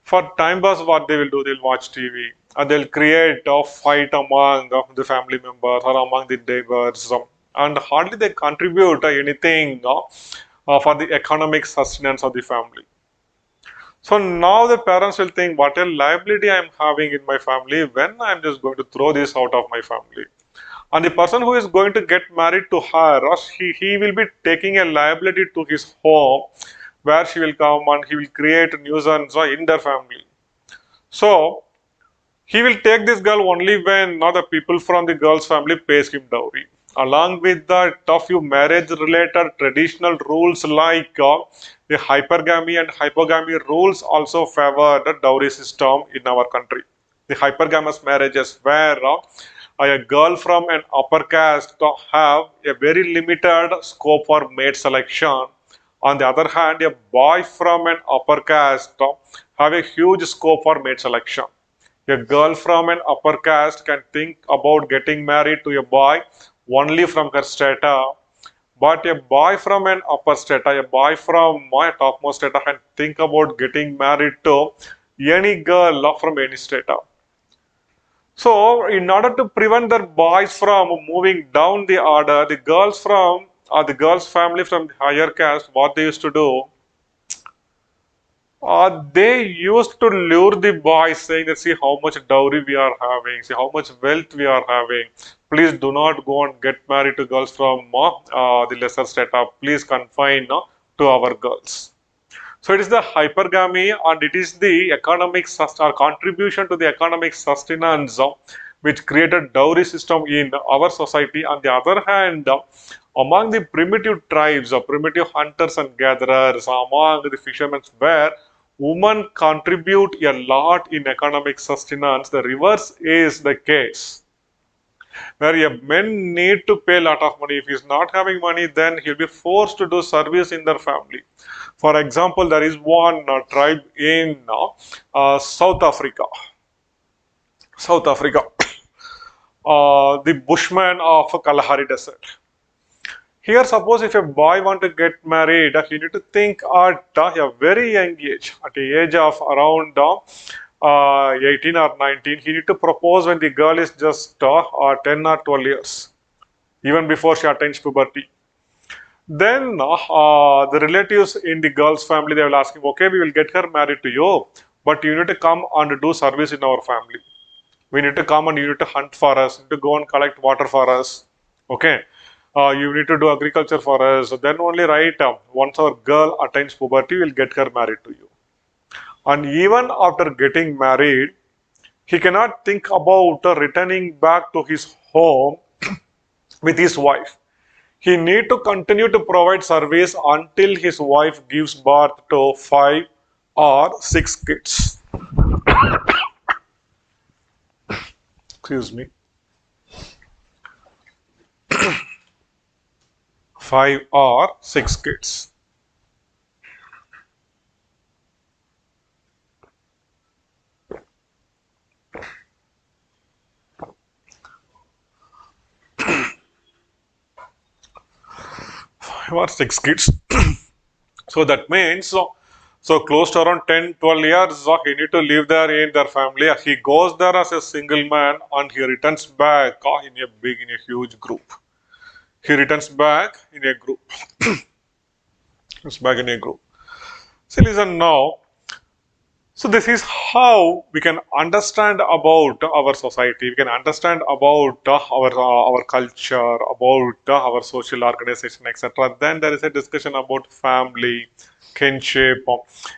for time pass, what they will do, they'll watch TV and they'll create a fight among the family members or among the neighbors, and hardly they contribute anything for the economic sustenance of the family. So now the parents will think, what a liability I am having in my family when I am just going to throw this out of my family. And the person who is going to get married to her, he will be taking a liability to his home where she will come and he will create a nuisance in their family. So he will take this girl only when the people from the girl's family pays him dowry. Along with that, a few marriage related traditional rules like the hypergamy and hypogamy rules also favor the dowry system in our country. The hypergamous marriages where a girl from an upper caste have a very limited scope for mate selection. On the other hand, a boy from an upper caste have a huge scope for mate selection. A girl from an upper caste can think about getting married to a boy only from her strata, but a boy from an upper strata, a boy from my topmost strata can think about getting married to any girl from any strata. So, in order to prevent the boys from moving down the order, the girls from the girls' family from the higher caste, what they used to do, they used to lure the boys saying that see how much dowry we are having, see how much wealth we are having. Please do not go and get married to girls from the lesser strata. Please confine to our girls. So it is the hypergamy and it is the economic or contribution to the economic sustenance which created dowry system in our society. On the other hand, among the primitive tribes, primitive hunters and gatherers, among the fishermen where women contribute a lot in economic sustenance, the reverse is the case where a man need to pay a lot of money. If he's not having money, then he'll be forced to do service in their family. For example, there is one tribe in South Africa. South Africa, the Bushman of Kalahari Desert. Here, suppose if a boy want to get married, he need to think at a very young age, at the age of around 18 or 19, he need to propose when the girl is just 10 or 12 years, even before she attains puberty. Then the relatives in the girl's family, they will ask him, okay, we will get her married to you, but you need to come and do service in our family. We need to come and you need to hunt for us, you need to go and collect water for us. Okay. You need to do agriculture for us. Then only right, once our girl attains puberty, we'll get her married to you. And even after getting married, he cannot think about returning back to his home with his wife. He need to continue to provide service until his wife gives birth to 5 or 6 kids. Excuse me. 5 or 6 kids. Five or 6 kids. So that means so close to around 10-12 years he need to live there in their family. He goes there as a single man and he returns back in a huge group. He returns back in a group. So listen now. So this is how we can understand about our society. We can understand about our culture, about our social organization, etc. Then there is a discussion about family, kinship.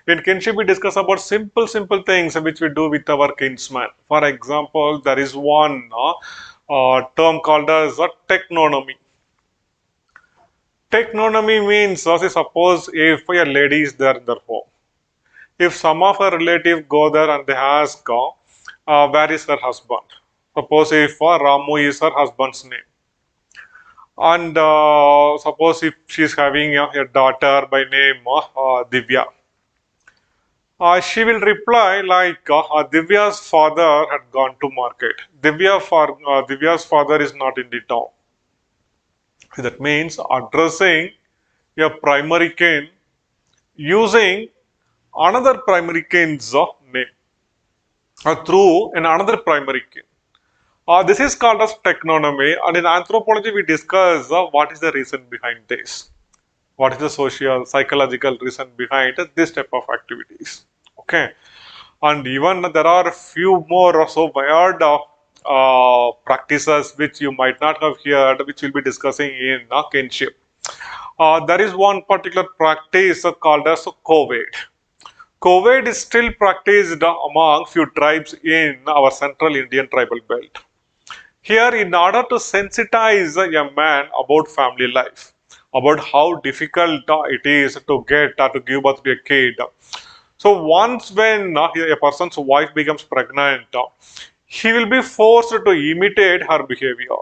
In kinship, we discuss about simple things which we do with our kinsman. For example, there is one term called as technonomy. Technonomy means, suppose if a lady is there in their home, if some of her relatives go there and they ask, where is her husband? Suppose if Ramu is her husband's name. And suppose if she is having a daughter by name Divya. She will reply like, Divya's father had gone to market. Divya's father is not in the town. That means addressing a primary kin using another primary kin's name through another primary kin. This is called as technonomy, and in anthropology we discuss what is the reason behind this. What is the social, psychological reason behind this type of activities. Okay. And even there are a few more so weird practices which you might not have heard, which we'll be discussing in kinship. There is one particular practice called as COVID. COVID is still practiced among few tribes in our central Indian tribal belt. Here, in order to sensitize a man about family life, about how difficult it is to get to give birth to a kid. So once when a person's wife becomes pregnant, he will be forced to imitate her behavior.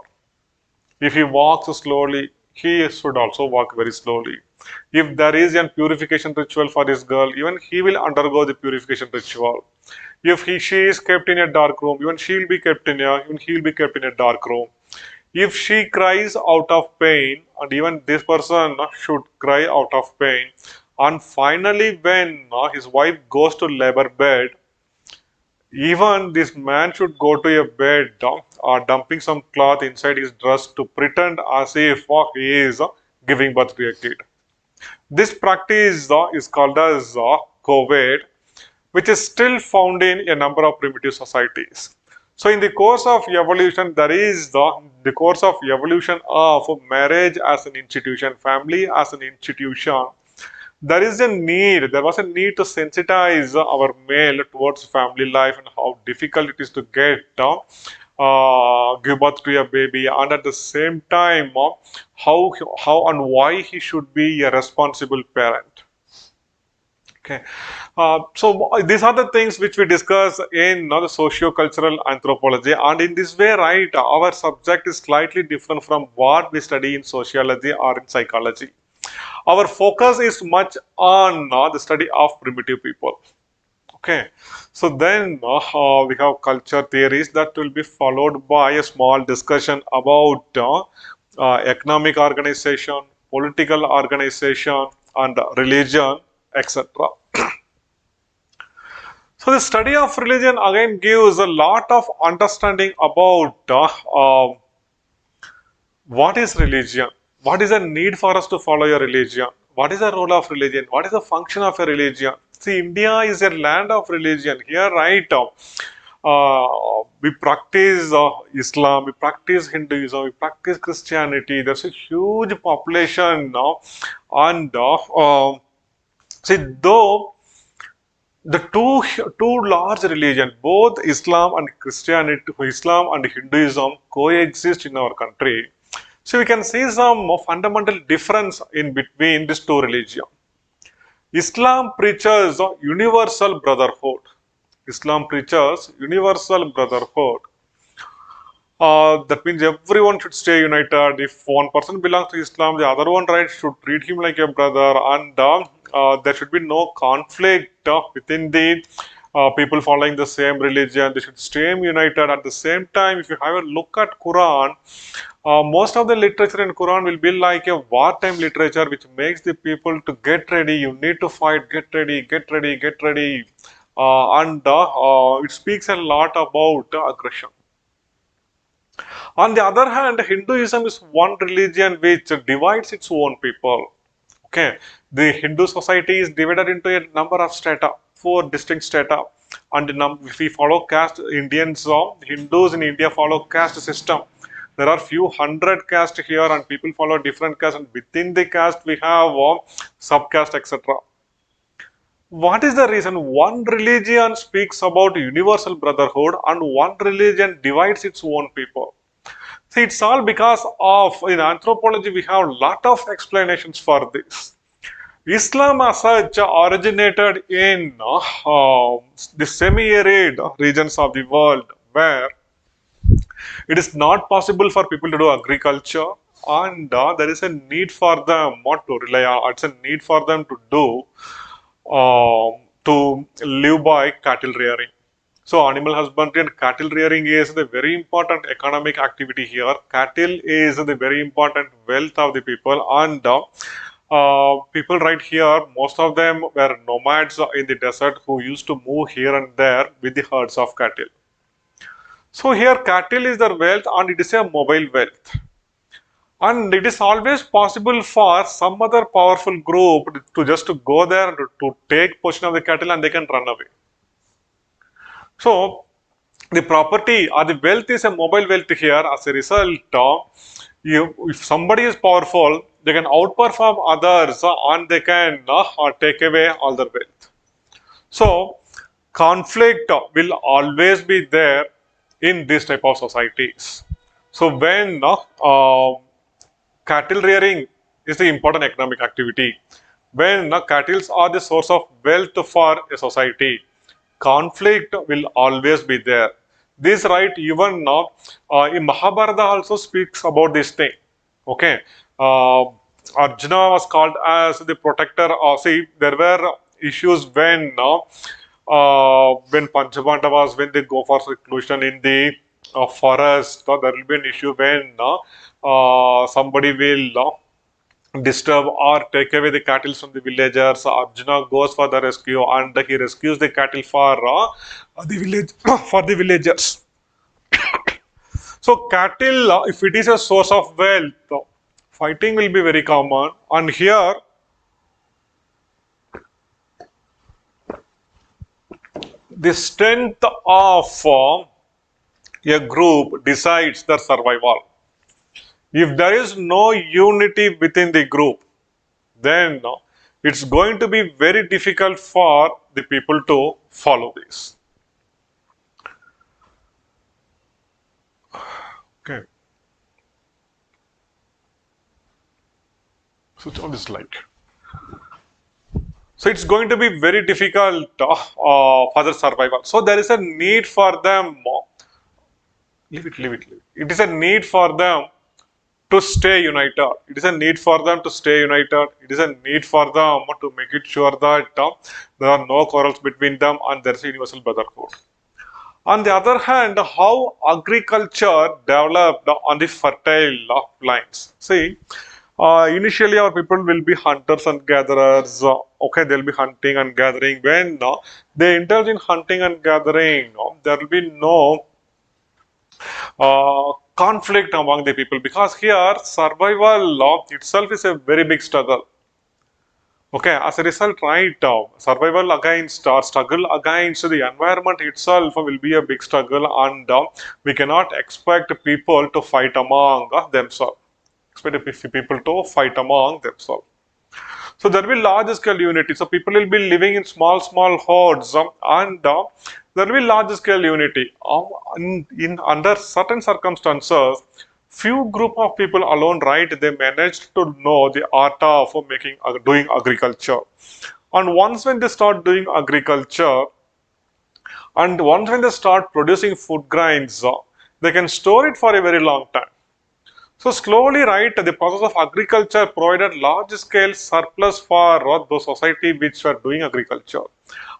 If he walks slowly, he should also walk very slowly. If there is a purification ritual for this girl, even he will undergo the purification ritual. If she is kept in a dark room, even he will be kept in a dark room. If she cries out of pain, and even this person should cry out of pain. And finally, when his wife goes to labor bed, even this man should go to a bed dumping some cloth inside his dress to pretend as if he is giving birth to a kid. This practice is called as COVID, which is still found in a number of primitive societies. So in the course of evolution, there is the course of evolution of marriage as an institution, family as an institution. There was a need to sensitize our male towards family life and how difficult it is to get give birth to a baby, and at the same time how and why he should be a responsible parent. Okay, so these are the things which we discuss in the socio-cultural anthropology, and in this way, right, our subject is slightly different from what we study in sociology or in psychology. Our focus is much on the study of primitive people. Okay, so then we have culture theories that will be followed by a small discussion about economic organization, political organization, and religion, etc. So the study of religion again gives a lot of understanding about what is religion, what is the need for us to follow a religion, what is the role of religion, what is the function of a religion. See, India is a land of religion. Here, right, we practice Islam, we practice Hinduism, we practice Christianity. There's a huge population now, and see, though the two large religions, both Islam and Christianity, Islam and Hinduism coexist in our country. So we can see some fundamental difference in between these two religions. Islam preaches universal brotherhood. Islam preaches universal brotherhood. That means everyone should stay united. If one person belongs to Islam, the other one, right, should treat him like a brother, and there should be no conflict within the people following the same religion. They should stay united. At the same time, if you have a look at Quran, most of the literature in Quran will be like a wartime literature, which makes the people to get ready. You need to fight. Get ready. Get ready. Get ready. And it speaks a lot about aggression. On the other hand, Hinduism is one religion which divides its own people. Okay, the Hindu society is divided into a number of strata, 4 distinct strata, and if we follow caste, Indians, Hindus in India follow caste system. There are few hundred castes here, and people follow different castes, and within the caste we have subcaste, etc. What is the reason one religion speaks about universal brotherhood and one religion divides its own people? See, it's all because of, in anthropology, we have a lot of explanations for this. Islam as such originated in the semi-arid regions of the world, where it is not possible for people to do agriculture, and there is a need for them not to rely on, it's a need for them to do, to live by cattle rearing. So animal husbandry and cattle rearing is the very important economic activity here. Cattle is the very important wealth of the people, and people right here, most of them were nomads in the desert who used to move here and there with the herds of cattle. So here cattle is their wealth, and it is a mobile wealth. And it is always possible for some other powerful group to just to go there to take possession of the cattle, and they can run away. So the property or the wealth is a mobile wealth here. As a result, if somebody is powerful, they can outperform others and they can take away all their wealth. So conflict will always be there in this type of societies. So when cattle rearing is the important economic activity, when cattle are the source of wealth for a society, conflict will always be there. This right even now in Mahabharata also speaks about this thing. Okay, Arjuna was called as the protector. See, there were issues when Panchabandavas, when they go for seclusion in the forest, there will be an issue when somebody will disturb or take away the cattle from the villagers. Arjuna goes for the rescue and he rescues the cattle for the village for the villagers. So cattle, if it is a source of wealth, fighting will be very common. And here, the strength of a group decides their survival. If there is no unity within the group, then it's going to be very difficult for the people to follow this. Okay. Switch on this light. So it's going to be very difficult for the survival. So there is a need for them. Leave it, leave it, leave it. It is a need for them to stay united. It is a need for them to stay united. It is a need for them to make it sure that there are no quarrels between them and there is a universal brotherhood. On the other hand, how agriculture developed on the fertile plains. See, initially our people will be hunters and gatherers. Okay, they'll be hunting and gathering. When they indulge in hunting and gathering, there will be no conflict among the people, because here survival itself is a very big struggle. Okay, as a result, right, survival against or struggle against the environment itself will be a big struggle, and we cannot expect people to fight among themselves. Expect people to fight among themselves. So there will be large scale unity. So people will be living in small hordes, and there will be large scale unity. In under certain circumstances, few group of people alone, right, they managed to know the art of doing agriculture. And once when they start doing agriculture, and once when they start producing food grains, they can store it for a very long time. So slowly, right, the process of agriculture provided large scale surplus for those society which were doing agriculture.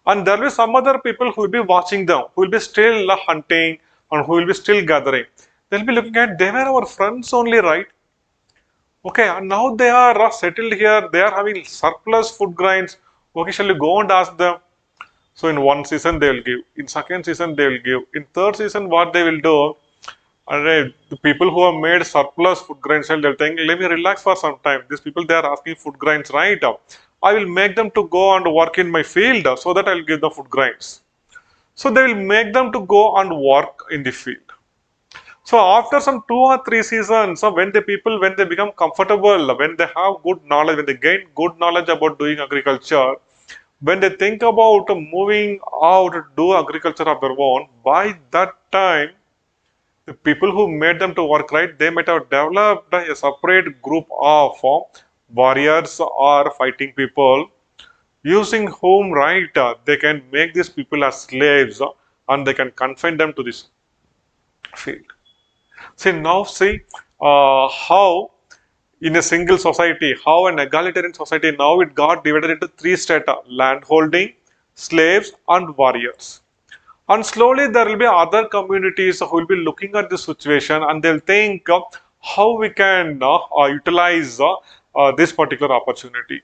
And there will be some other people who will be watching them, who will be still hunting and who will be still gathering. They'll be looking at, they were our friends only, right? Okay, and now they are settled here, they are having surplus food grains. Okay, shall we go and ask them? So in one season they will give, in second season they will give, in third season what they will do, and the people who have made surplus food grains, they'll think, let me relax for some time. These people, they are asking food grains, right? I will make them to go and work in my field so that I will give them food grains. So they will make them to go and work in the field. So after some 2 or 3 seasons, when the people, when they become comfortable, when they have good knowledge, when they gain good knowledge about doing agriculture, when they think about moving out to do agriculture of their own, by that time, the people who made them to work, right, they might have developed a separate group of warriors or fighting people, using whom, right, they can make these people as slaves and they can confine them to this field. See, now see how in a single society, how an egalitarian society, now it got divided into 3 strata: landholding, slaves and warriors. And slowly there will be other communities who will be looking at this situation and they'll think how we can utilize this particular opportunity.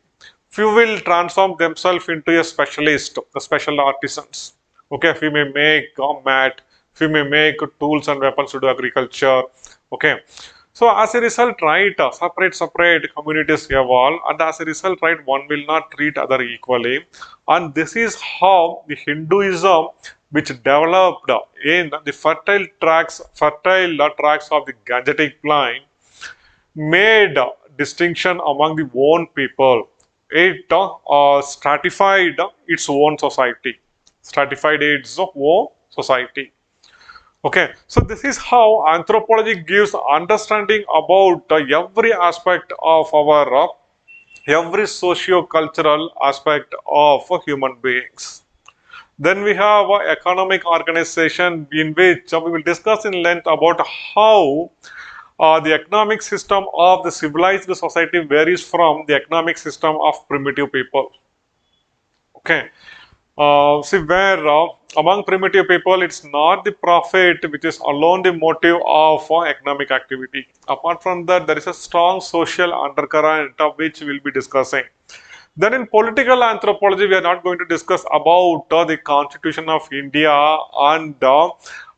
Few will transform themselves into a specialist, a special artisans. Okay, we may make mat, we may make tools and weapons to do agriculture. Okay, so as a result, right, separate communities evolve, and as a result, right, one will not treat other equally. And this is how the Hinduism, which developed in the fertile tracts of the Gangetic Plain, made distinction among the own people. It stratified its own society, stratified its own society. Okay, so this is how anthropology gives understanding about every aspect of our, every socio-cultural aspect of human beings. Then we have economic organization, in which we will discuss in length about how the economic system of the civilized society varies from the economic system of primitive people. Okay. See, where among primitive people, it's not the profit which is alone the motive of economic activity. Apart from that, there is a strong social undercurrent of which we will be discussing. Then in political anthropology, we are not going to discuss about the constitution of India and the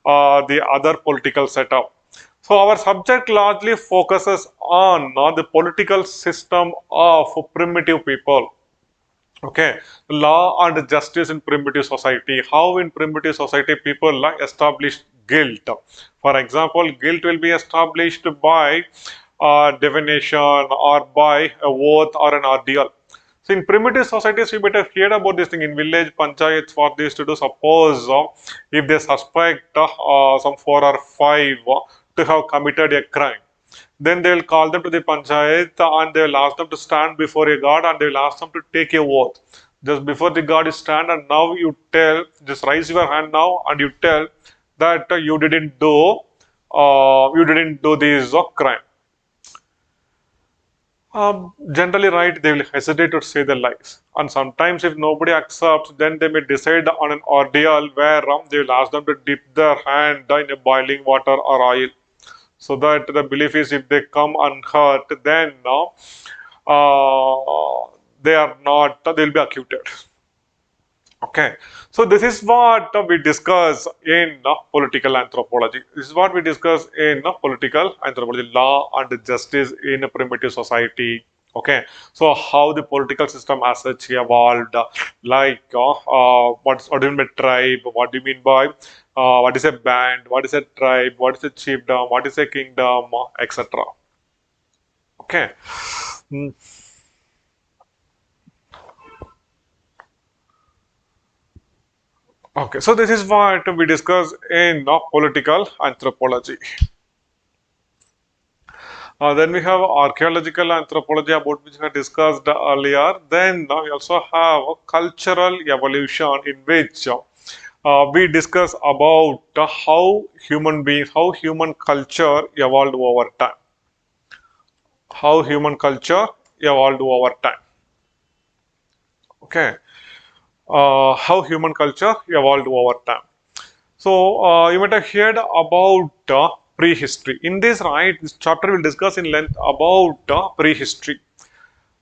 other political setup. So our subject largely focuses on the political system of primitive people. Okay, law and justice in primitive society. How in primitive society people establish guilt. For example, guilt will be established by divination or by a oath or an ordeal. So in primitive societies, you might have heard about this thing in village panchayats for this to do. Suppose if they suspect some four or five to have committed a crime, then they will call them to the panchayat and they will ask them to stand before a god and they will ask them to take a oath. Just before the god is stand, and now you tell, just raise your hand now and you tell that you didn't do this crime. Generally, right, they will hesitate to say the lies. And sometimes, if nobody accepts, then they may decide on an ordeal where they will ask them to dip their hand in a boiling water or oil. So that the belief is if they come unhurt, then they are not, they will be acquitted. Okay, so this is what we discuss in political anthropology. This is what we discuss in political anthropology, law and justice in a primitive society. Okay, so how the political system as such evolved, like what do you mean by tribe? What do you mean by what is a band? What is a tribe? What is a chiefdom? What is a kingdom, etc. Okay. Mm. Okay, so this is what we discuss in political anthropology. Then we have archaeological anthropology, about which we discussed earlier. Then we also have cultural evolution, in which we discuss about how human beings, how human culture evolved over time. How human culture evolved over time. Okay, how human culture evolved over time. So you might have heard about prehistory. In this, right, this chapter will discuss in length about prehistory.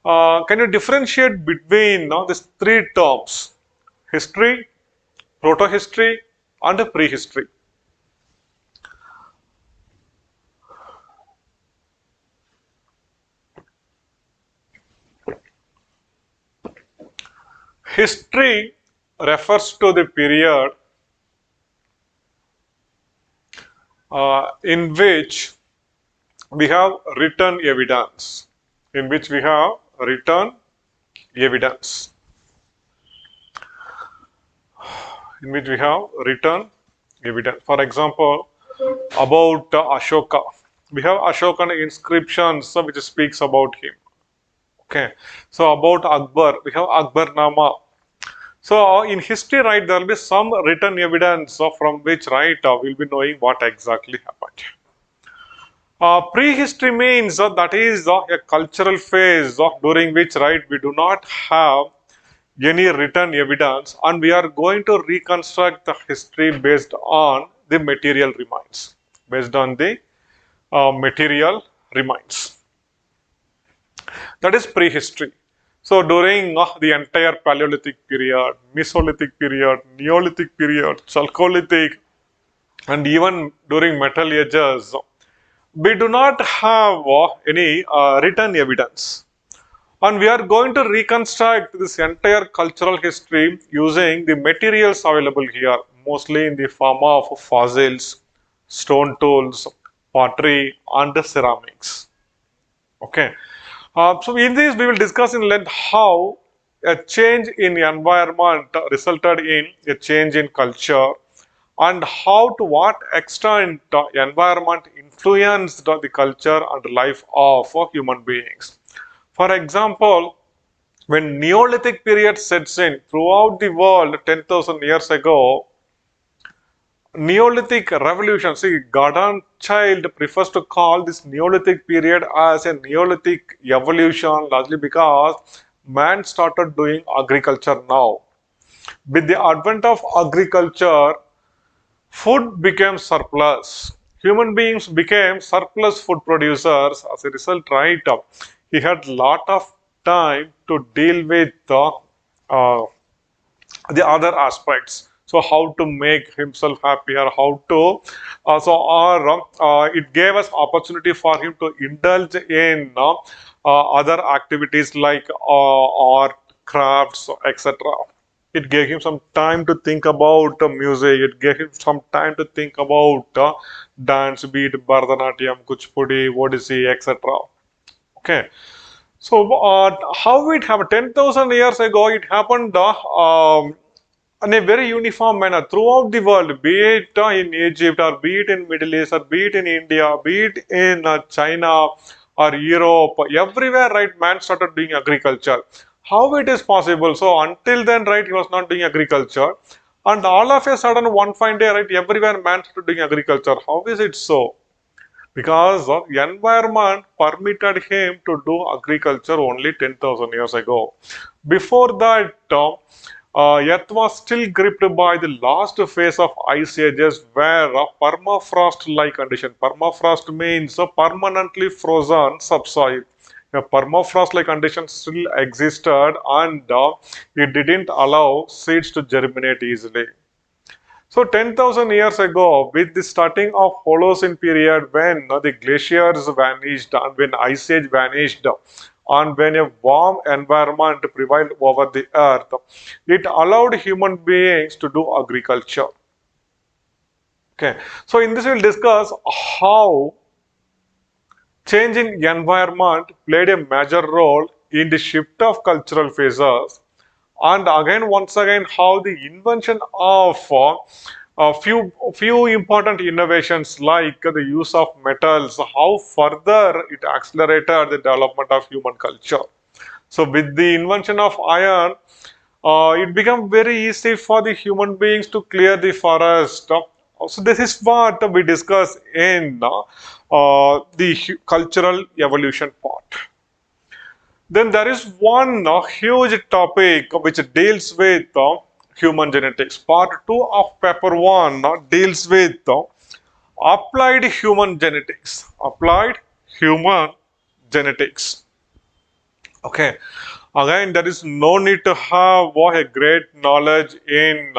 Can you differentiate between these three terms: history, proto-history, and prehistory? History refers to the period in which we have written evidence. In which we have written evidence. In which we have written evidence. For example, about Ashoka. We have Ashokan inscriptions which speaks about him. Okay. So about Akbar, we have Akbar Nama. So in history, right, there will be some written evidence from which, right, we'll be knowing what exactly happened. Prehistory means that is a cultural phase during which, right, we do not have any written evidence and we are going to reconstruct the history based on the material remains. Based on the material remains. That is prehistory. So during the entire Paleolithic period, Mesolithic period, Neolithic period, Chalcolithic, and even during Metal Ages, we do not have any written evidence. And we are going to reconstruct this entire cultural history using the materials available here, mostly in the form of fossils, stone tools, pottery, and ceramics. Okay. So in this, we will discuss in length how a change in environment resulted in a change in culture, and how to what extent environment influenced the culture and life of human beings. For example, When Neolithic period sets in throughout the world 10,000 years ago, Neolithic Revolution, see, Gordon Child prefers to call this Neolithic period as a Neolithic evolution, largely because man started doing agriculture now. With the advent of agriculture, food became surplus. Human beings became surplus food producers. As a result, right, he had lot of time to deal with uh, the other aspects. So how to make himself happier, how to it gave us opportunity for him to indulge in other activities like art, crafts, etc. It gave him some time to think about music. It gave him some time to think about dance, be it Bharatanatyam, Kuchipudi, Odissi, etc. Okay. So, how it happened? 10,000 years ago, it happened in a very uniform manner throughout the world, be it in Egypt, or be it in Middle East, or be it in India, be it in China or Europe, everywhere, right, man started doing agriculture. How it is possible? So, until then, right, he was not doing agriculture. And all of a sudden, one fine day, right, everywhere man started doing agriculture. How is it so? Because of environment permitted him to do agriculture only 10,000 years ago. Before that, Earth was still gripped by the last phase of ice ages where permafrost-like condition. Permafrost means a permanently frozen subsoil. A permafrost-like condition still existed, and it didn't allow seeds to germinate easily. So 10,000 years ago, with the starting of Holocene period, when the glaciers vanished and when ice age vanished, and when a warm environment prevailed over the earth, it allowed human beings to do agriculture. Okay, so in this we'll discuss how changing environment played a major role in the shift of cultural phases, and again once again how the invention of a few important innovations like the use of metals, how further it accelerated the development of human culture. So with the invention of iron, it became very easy for the human beings to clear the forest. So this is what we discuss in the cultural evolution part. Then there is one huge topic which deals with human genetics. Part 2 of paper 1 deals with applied human genetics. Applied human genetics. Okay. Again, there is no need to have a great knowledge in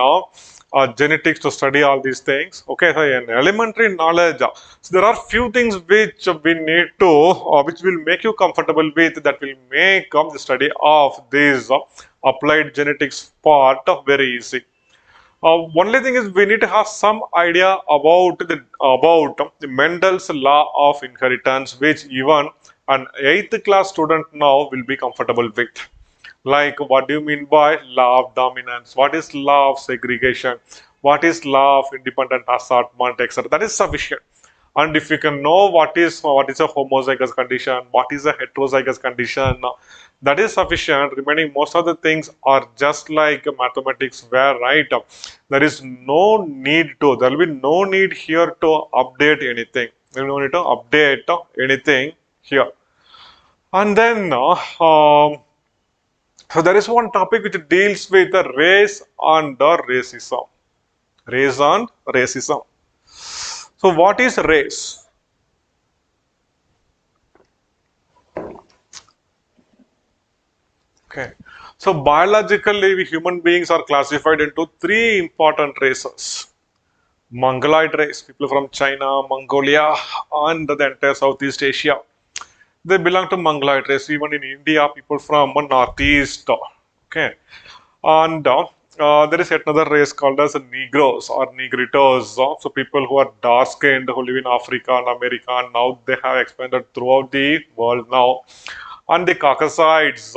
genetics to study all these things. Okay, so an elementary knowledge. So there are few things which we need to, which will make you comfortable with, that will make the study of this applied genetics part very easy. Only thing is we need to have some idea about the Mendel's law of inheritance, which even an 8th class student now will be comfortable with. Like, what do you mean by law of dominance? What is law of segregation? What is law of independent assortment, etc.? That is sufficient. And if you can know what is a homozygous condition, what is a heterozygous condition, that is sufficient. Remaining most of the things are just like mathematics, where right there is no need to. There will be no need here to update anything. There will no need to update anything here. And then so there is one topic which deals with the race and the racism. Race and racism. So what is race? Okay. So biologically, we human beings are classified into three important races. Mongoloid race, people from China, Mongolia, and the entire Southeast Asia. They belong to Mongoloid race. Even in India, people from Northeast. Okay. And there is another race called as Negroes or Negritos. So people who are dark skinned, who live in Africa and America, and now they have expanded throughout the world now. And the Caucasides,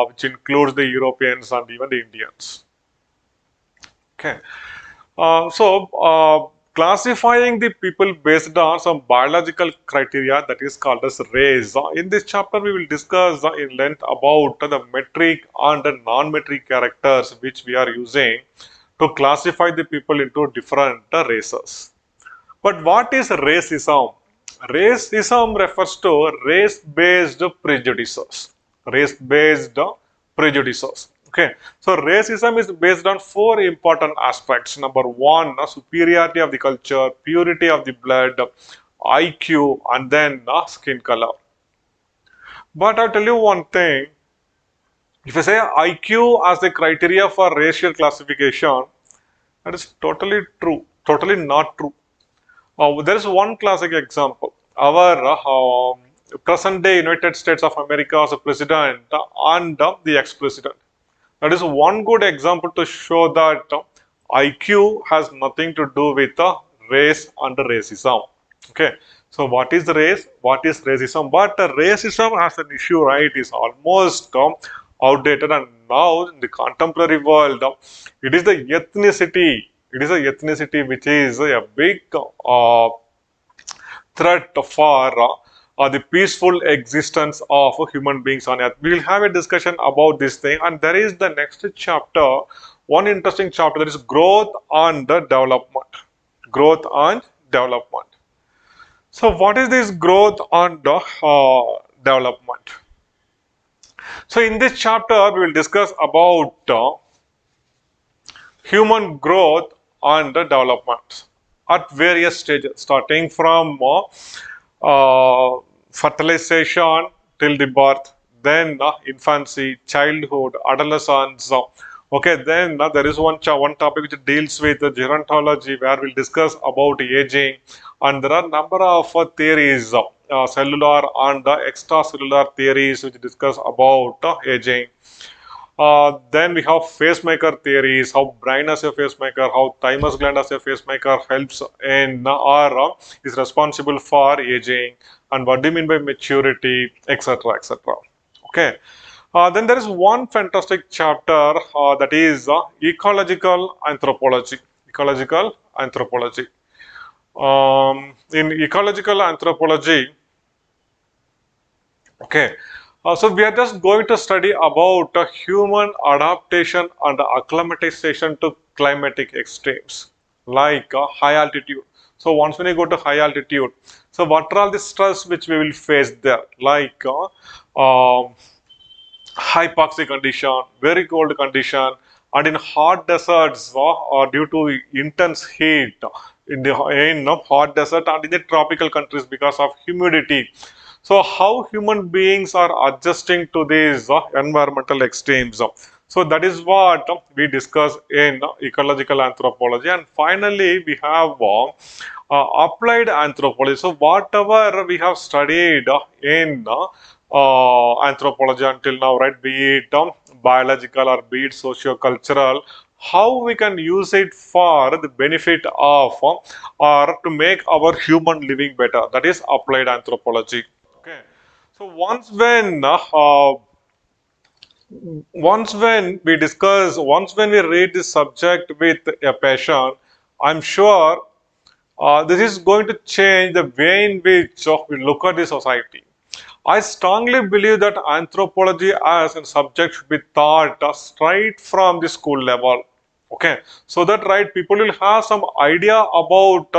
which includes the Europeans and even the Indians. Okay. So classifying the people based on some biological criteria that is called as race. In this chapter, we will discuss in length about the metric and the non-metric characters which we are using to classify the people into different races. But what is racism? Racism refers to race-based prejudices. Race-based prejudices. Okay, so racism is based on four important aspects. Number one, superiority of the culture, purity of the blood, IQ, and then skin color. But I'll tell you one thing. If I say IQ as the criteria for racial classification, that is totally true, totally not true. There is one classic example. Our present day United States of America's president and the ex-president. That is one good example to show that IQ has nothing to do with race and racism. Okay. So what is race? What is racism? But racism as an issue, right, is almost outdated, and now in the contemporary world, it is the ethnicity. It is a ethnicity which is a big threat for the peaceful existence of human beings on earth. We will have a discussion about this thing, and there is the next chapter, one interesting chapter, that is growth and development. Growth and development. So what is this growth and development? So in this chapter, we will discuss about human growth and development at various stages, starting from fertilization till the birth, then infancy, childhood, adolescence. Okay, then there is one topic which deals with gerontology, where we'll discuss about aging, and there are number of theories, cellular and extracellular theories which discuss about aging. Then we have pacemaker theories, how brain as a pacemaker, how thymus gland as a pacemaker helps in or is responsible for aging, and what do you mean by maturity, etc., etc. Okay. Then there is one fantastic chapter that is ecological anthropology. Ecological anthropology. In ecological anthropology, okay. So we are just going to study about human adaptation and acclimatization to climatic extremes like high altitude. So once when you go to high altitude, so what are all the stress which we will face there, like hypoxic condition, very cold condition, and in hot deserts due to intense heat in hot desert, and in the tropical countries because of humidity. So how human beings are adjusting to these environmental extremes. So that is what we discuss in ecological anthropology. And finally, we have applied anthropology. So whatever we have studied in anthropology until now, right, be it biological or be it socio-cultural, how we can use it for the benefit of or to make our human living better. That is applied anthropology. Okay. So once when we read this subject with a passion, I'm sure this is going to change the way in which we look at the society. I strongly believe that anthropology as a subject should be taught straight from the school level. Okay, so that right people will have some idea about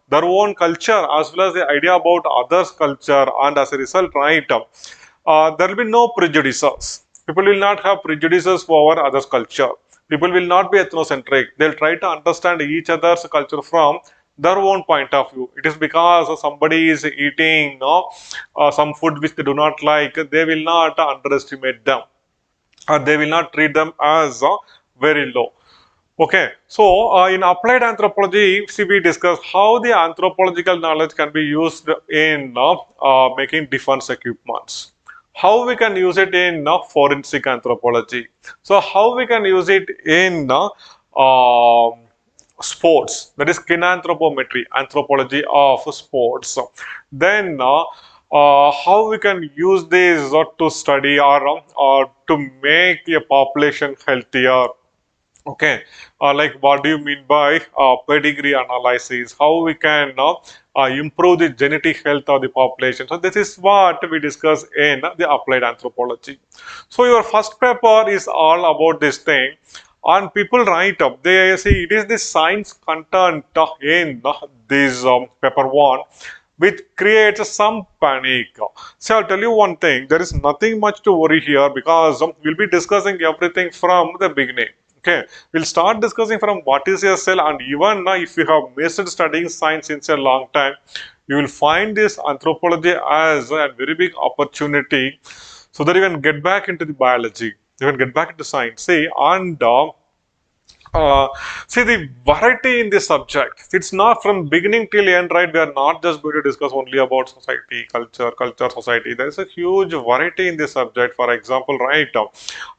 their own culture as well as the idea about others' culture, and as a result, right, there will be no prejudices. People will not have prejudices over others' culture. People will not be ethnocentric. They'll try to understand each other's culture from their own point of view. It is because somebody is eating some food which they do not like, they will not underestimate them, or they will not treat them as very low. Okay, so in applied anthropology, see, we discuss how the anthropological knowledge can be used in making defense equipments. How we can use it in forensic anthropology. So how we can use it in sports, that is kinanthropometry, anthropology of sports. Then how we can use this to study or to make a population healthier, Okay, like what do you mean by pedigree analysis? How we can improve the genetic health of the population? So this is what we discuss in the applied anthropology. So your first paper is all about this thing, and people write up. They say it is the science content in this paper one, which creates some panic. So I'll tell you one thing, there is nothing much to worry here because we'll be discussing everything from the beginning. Okay, we'll start discussing from what is a cell, and even if you have missed studying science since a long time, you will find this anthropology as a very big opportunity so that you can get back into the biology, you can get back into science. See, and uh, see the variety in this subject. It's not from beginning till end, right? We are not just going to discuss only about society, culture, society. There is a huge variety in this subject. For example, right?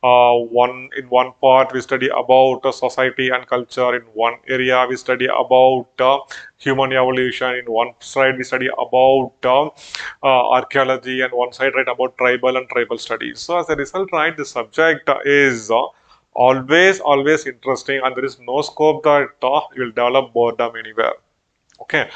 One part we study about society and culture. In one area we study about human evolution. In one side we study about archaeology, and one side right about tribal and tribal studies. So as a result, right, the subject is always interesting, and there is no scope that you will develop boredom anywhere. Okay,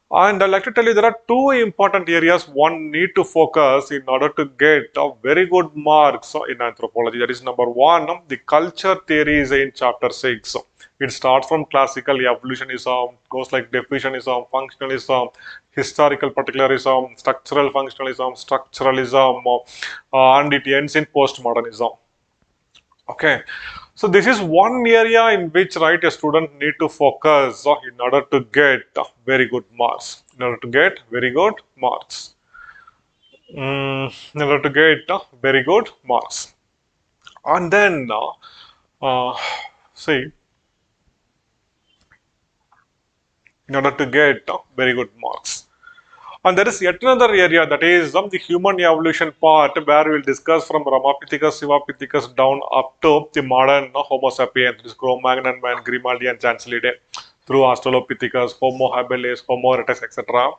and I'd like to tell you there are two important areas one need to focus in order to get very good marks in anthropology. That is number one, the culture theories in chapter 6. It starts from classical evolutionism, goes like definitionism, functionalism, historical particularism, structural functionalism, structuralism, and it ends in postmodernism. Okay, so this is one area in which, right, a student need to focus in order to get very good marks. In order to get very good marks. In order to get very good marks. And then, see, in order to get very good marks. And there is yet another area, that is the human evolution part, where we will discuss from Ramapithecus, Sivapithecus down up to the modern Homo sapiens, that is Cro-Magnon man, Grimaldi and Chancellide, through Australopithecus, Homo habilis, Homo erectus, etc.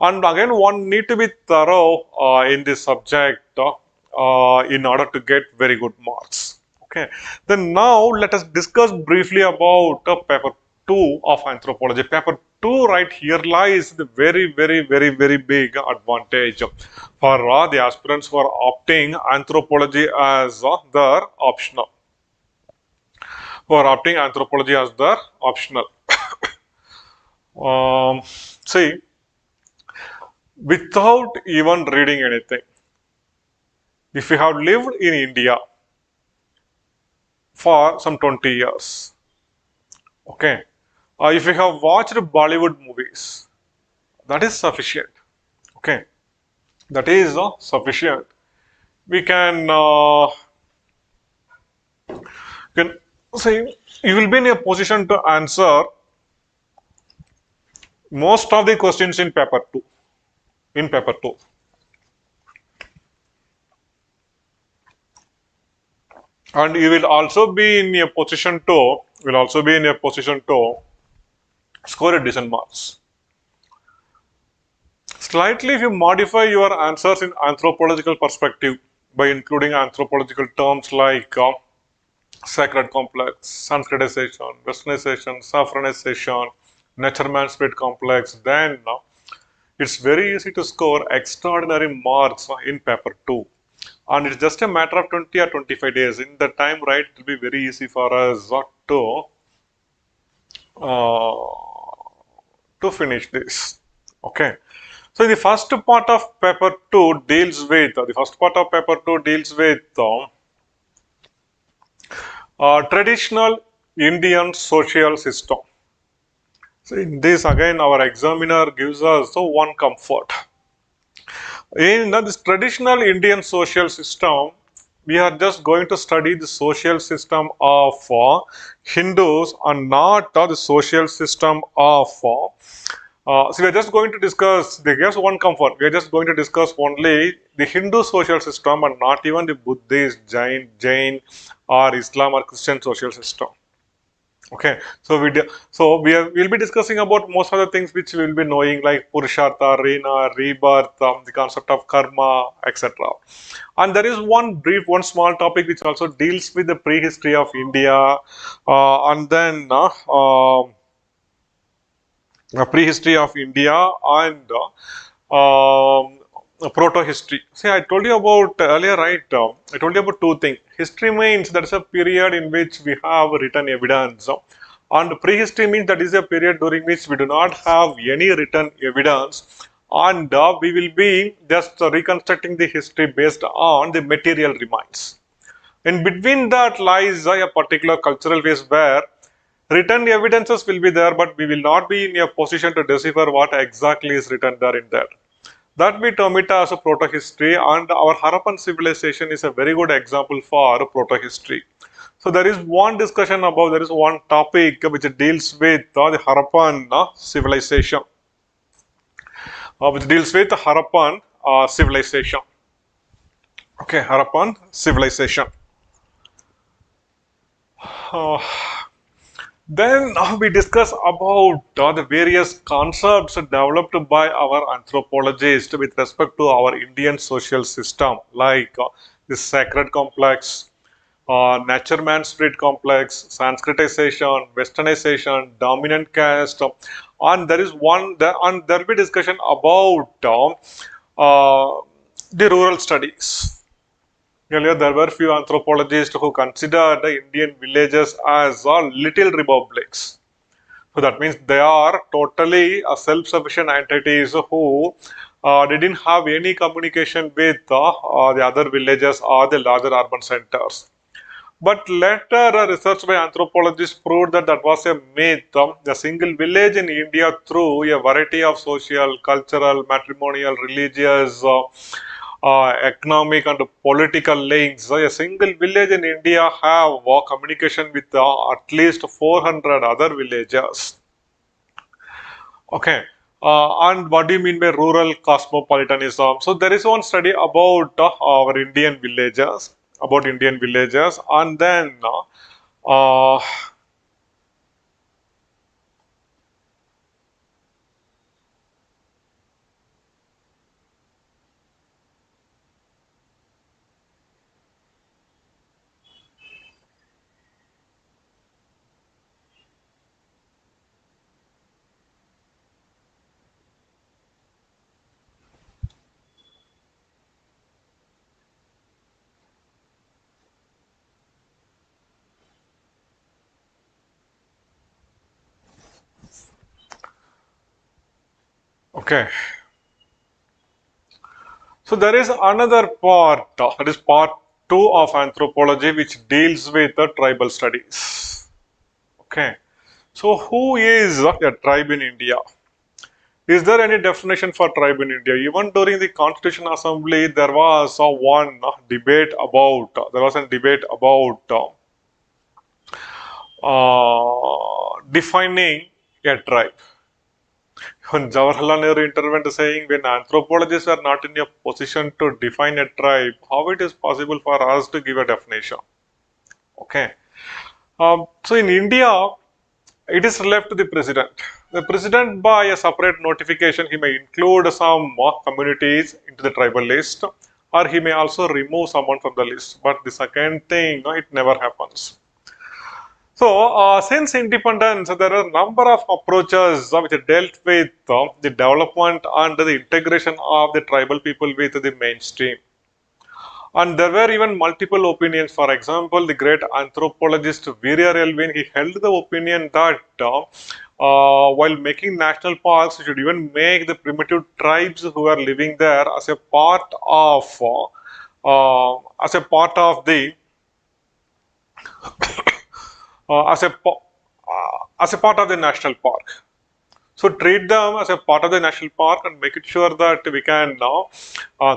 And again, one need to be thorough in this subject in order to get very good marks. Okay. Then now let us discuss briefly about paper 2 of anthropology. Paper 2 right here lies the very big advantage for the aspirants who are opting anthropology as their optional. Who are opting anthropology as their optional. See, without even reading anything, if you have lived in India for some 20 years, okay, if you have watched Bollywood movies, that is sufficient. Okay, that is sufficient. We can say you will be in a position to answer most of the questions in paper 2. In paper 2. And you will also be in a position to score a decent marks. Slightly, if you modify your answers in anthropological perspective by including anthropological terms like sacred complex, Sanskritization, Westernization, Saffronization, nature-man spirit complex, then it's very easy to score extraordinary marks in paper 2. And it's just a matter of 20 or 25 days. In that time, right, it will be very easy for us to finish this. Okay. So the first part of paper 2 deals with traditional Indian social system. So in this again our examiner gives us one comfort. In this traditional Indian social system, we are just going to study the social system of Hindus and not the social system of so we are just going to discuss, they give us one comfort, we are just going to discuss only the Hindu social system and not even the Buddhist, Jain or Islam or Christian social system. Okay, so we'll be discussing about most of the things which we'll be knowing, like Purushartha, Rena, rebirth, the concept of karma, etc. And there is one small topic which also deals with the prehistory of India, and then prehistory of India and proto-history. See, I told you about earlier, right? I told you about two things. History means that is a period in which we have written evidence, and prehistory means that is a period during which we do not have any written evidence, and we will be just reconstructing the history based on the material remains. In between that lies a particular cultural phase where written evidences will be there, but we will not be in a position to decipher what exactly is written there in that. That we term it as a proto-history, and our Harappan civilization is a very good example for proto-history. So there is one discussion about, there is one topic which deals with the Harappan civilization, which deals with Harappan civilization. Okay, Harappan civilization. Uh, Then we discuss about the various concepts developed by our anthropologists with respect to our Indian social system, like the sacred complex, nature-man spirit complex, Sanskritization, Westernization, dominant caste, and there is and there will be discussion about the rural studies. Earlier, there were few anthropologists who considered the Indian villages as little republics. So that means they are totally self-sufficient entities who didn't have any communication with the other villages or the larger urban centers. But later, research by anthropologists proved that that was a myth. A single village in India, through a variety of social, cultural, matrimonial, religious, economic and political links. A single village in India have communication with at least 400 other villages. Okay. And what do you mean by rural cosmopolitanism? So there is one study about our Indian villages, and then uh, okay. So there is another part, that is part two of anthropology, which deals with the tribal studies. Okay. So who is a tribe in India? Is there any definition for tribe in India? Even during the Constitution Assembly, there was there was a debate about defining a tribe. When Jawaharlal Nehru intervened saying, when anthropologists are not in a position to define a tribe, how it is possible for us to give a definition? Okay. So in India, it is left to the president. The president, by a separate notification, he may include some communities into the tribal list, or he may also remove someone from the list. But the second thing, it never happens. So, since independence, there are a number of approaches which dealt with the development and the integration of the tribal people with the mainstream. And there were even multiple opinions. For example, the great anthropologist Virya Elvin, he held the opinion that while making national parks, you should even make the primitive tribes who are living there as a part of the uh, as a po- as a part of the national park. So treat them as a part of the national park and make it sure that we can now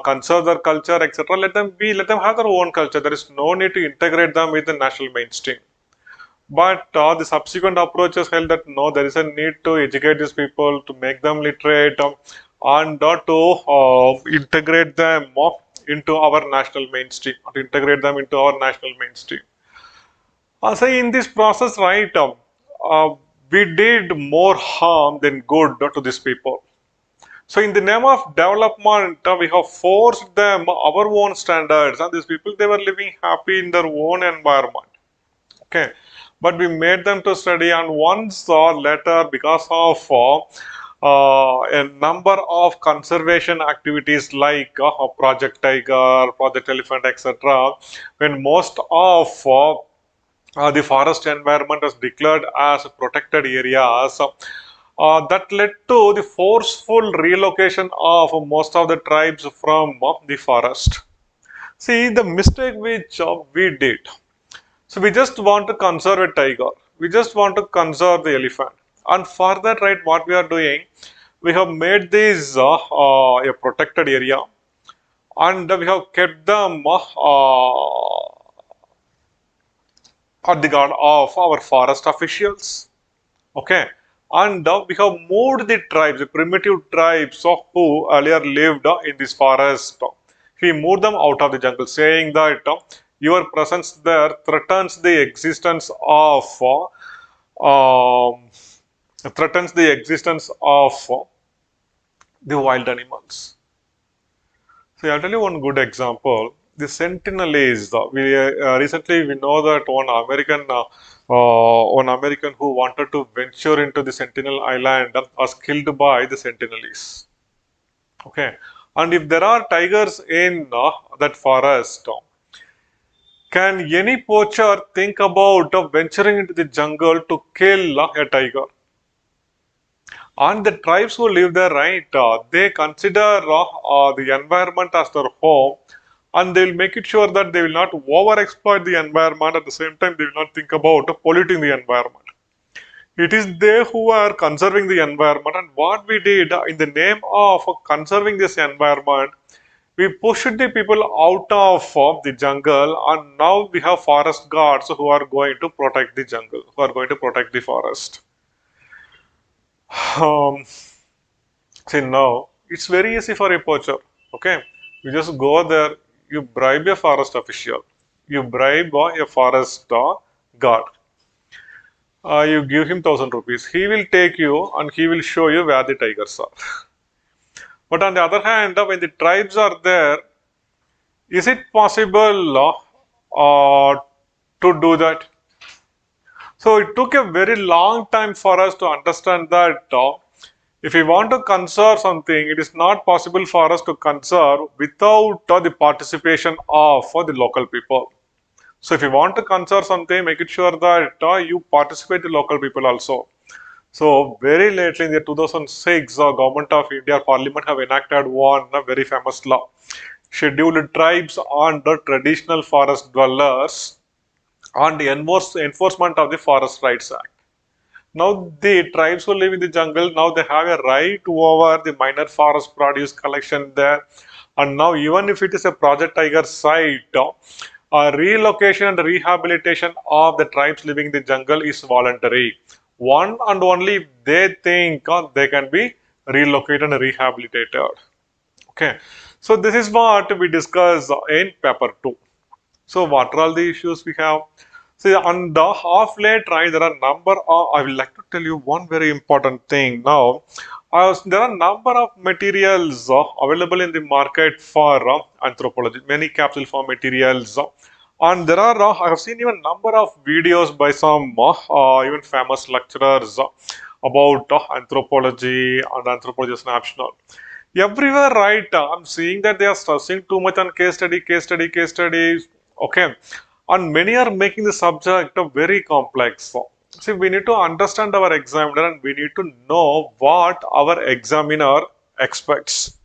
conserve their culture, etc. Let them have their own culture. There is no need to integrate them with the national mainstream. But the subsequent approaches held that no, there is a need to educate these people, to make them literate, and to integrate them into our national mainstream, to integrate them into our national mainstream. So in this process, right, we did more harm than good to these people. So in the name of development, we have forced them our own standards, and these people, they were living happy in their own environment. Okay, but we made them to study, and once later, because of a number of conservation activities like Project Tiger, Project Elephant, etc., when most of the forest environment was declared as protected areas, that led to the forceful relocation of most of the tribes from the forest. See the mistake which we did. So we just want to conserve a tiger. We just want to conserve the elephant. And for that, right, what we are doing, we have made this a protected area, and we have kept them at the guard of our forest officials. Okay, and we have moved the tribes, the primitive tribes who earlier lived in this forest. We moved them out of the jungle, saying that your presence there threatens the existence of um, the wild animals. So I'll tell you one good example. The Sentinelese. Recently we know that one American who wanted to venture into the Sentinel Island was killed by the Sentinelese. Okay, and if there are tigers in that forest, can any poacher think about venturing into the jungle to kill a tiger? And the tribes who live there, right, they consider the environment as their home, and they will make it sure that they will not overexploit the environment. At the same time, they will not think about polluting the environment. It is they who are conserving the environment, and what we did in the name of conserving this environment, we pushed the people out of the jungle, and now we have forest guards who are going to protect the jungle, who are going to protect the forest. Um, See now, it's very easy for a poacher. Okay, you just go there, you bribe a forest official, you bribe a forest guard, you give him 1,000 rupees. He will take you and he will show you where the tigers are. But on the other hand, when the tribes are there, is it possible to do that? So it took a very long time for us to understand that if we want to conserve something, it is not possible for us to conserve without the participation of the local people. So if you want to conserve something, make it sure that you participate the local people also. So very lately in the 2006, Government of India Parliament have enacted one very famous law, Scheduled Tribes and the Traditional Forest Dwellers on the enforcement of the Forest Rights Act. Now the tribes who live in the jungle, now they have a right over the minor forest produce collection there. And now even if it is a Project Tiger site, relocation and rehabilitation of the tribes living in the jungle is voluntary. One and only if they think they can be relocated and rehabilitated. Okay, so this is what we discuss in paper 2. So what are all the issues we have? See, on the half late, right, there are number of, I would like to tell you one very important thing now. There are number of materials available in the market for anthropology, many capsule form materials. And there are, I have seen even number of videos by some even famous lecturers about anthropology and anthropology as an optional. Everywhere, right, I'm seeing that they are stressing too much on case study, case study, case studies. Okay, and many are making the subject very complex. See, we need to understand our examiner and we need to know what our examiner expects.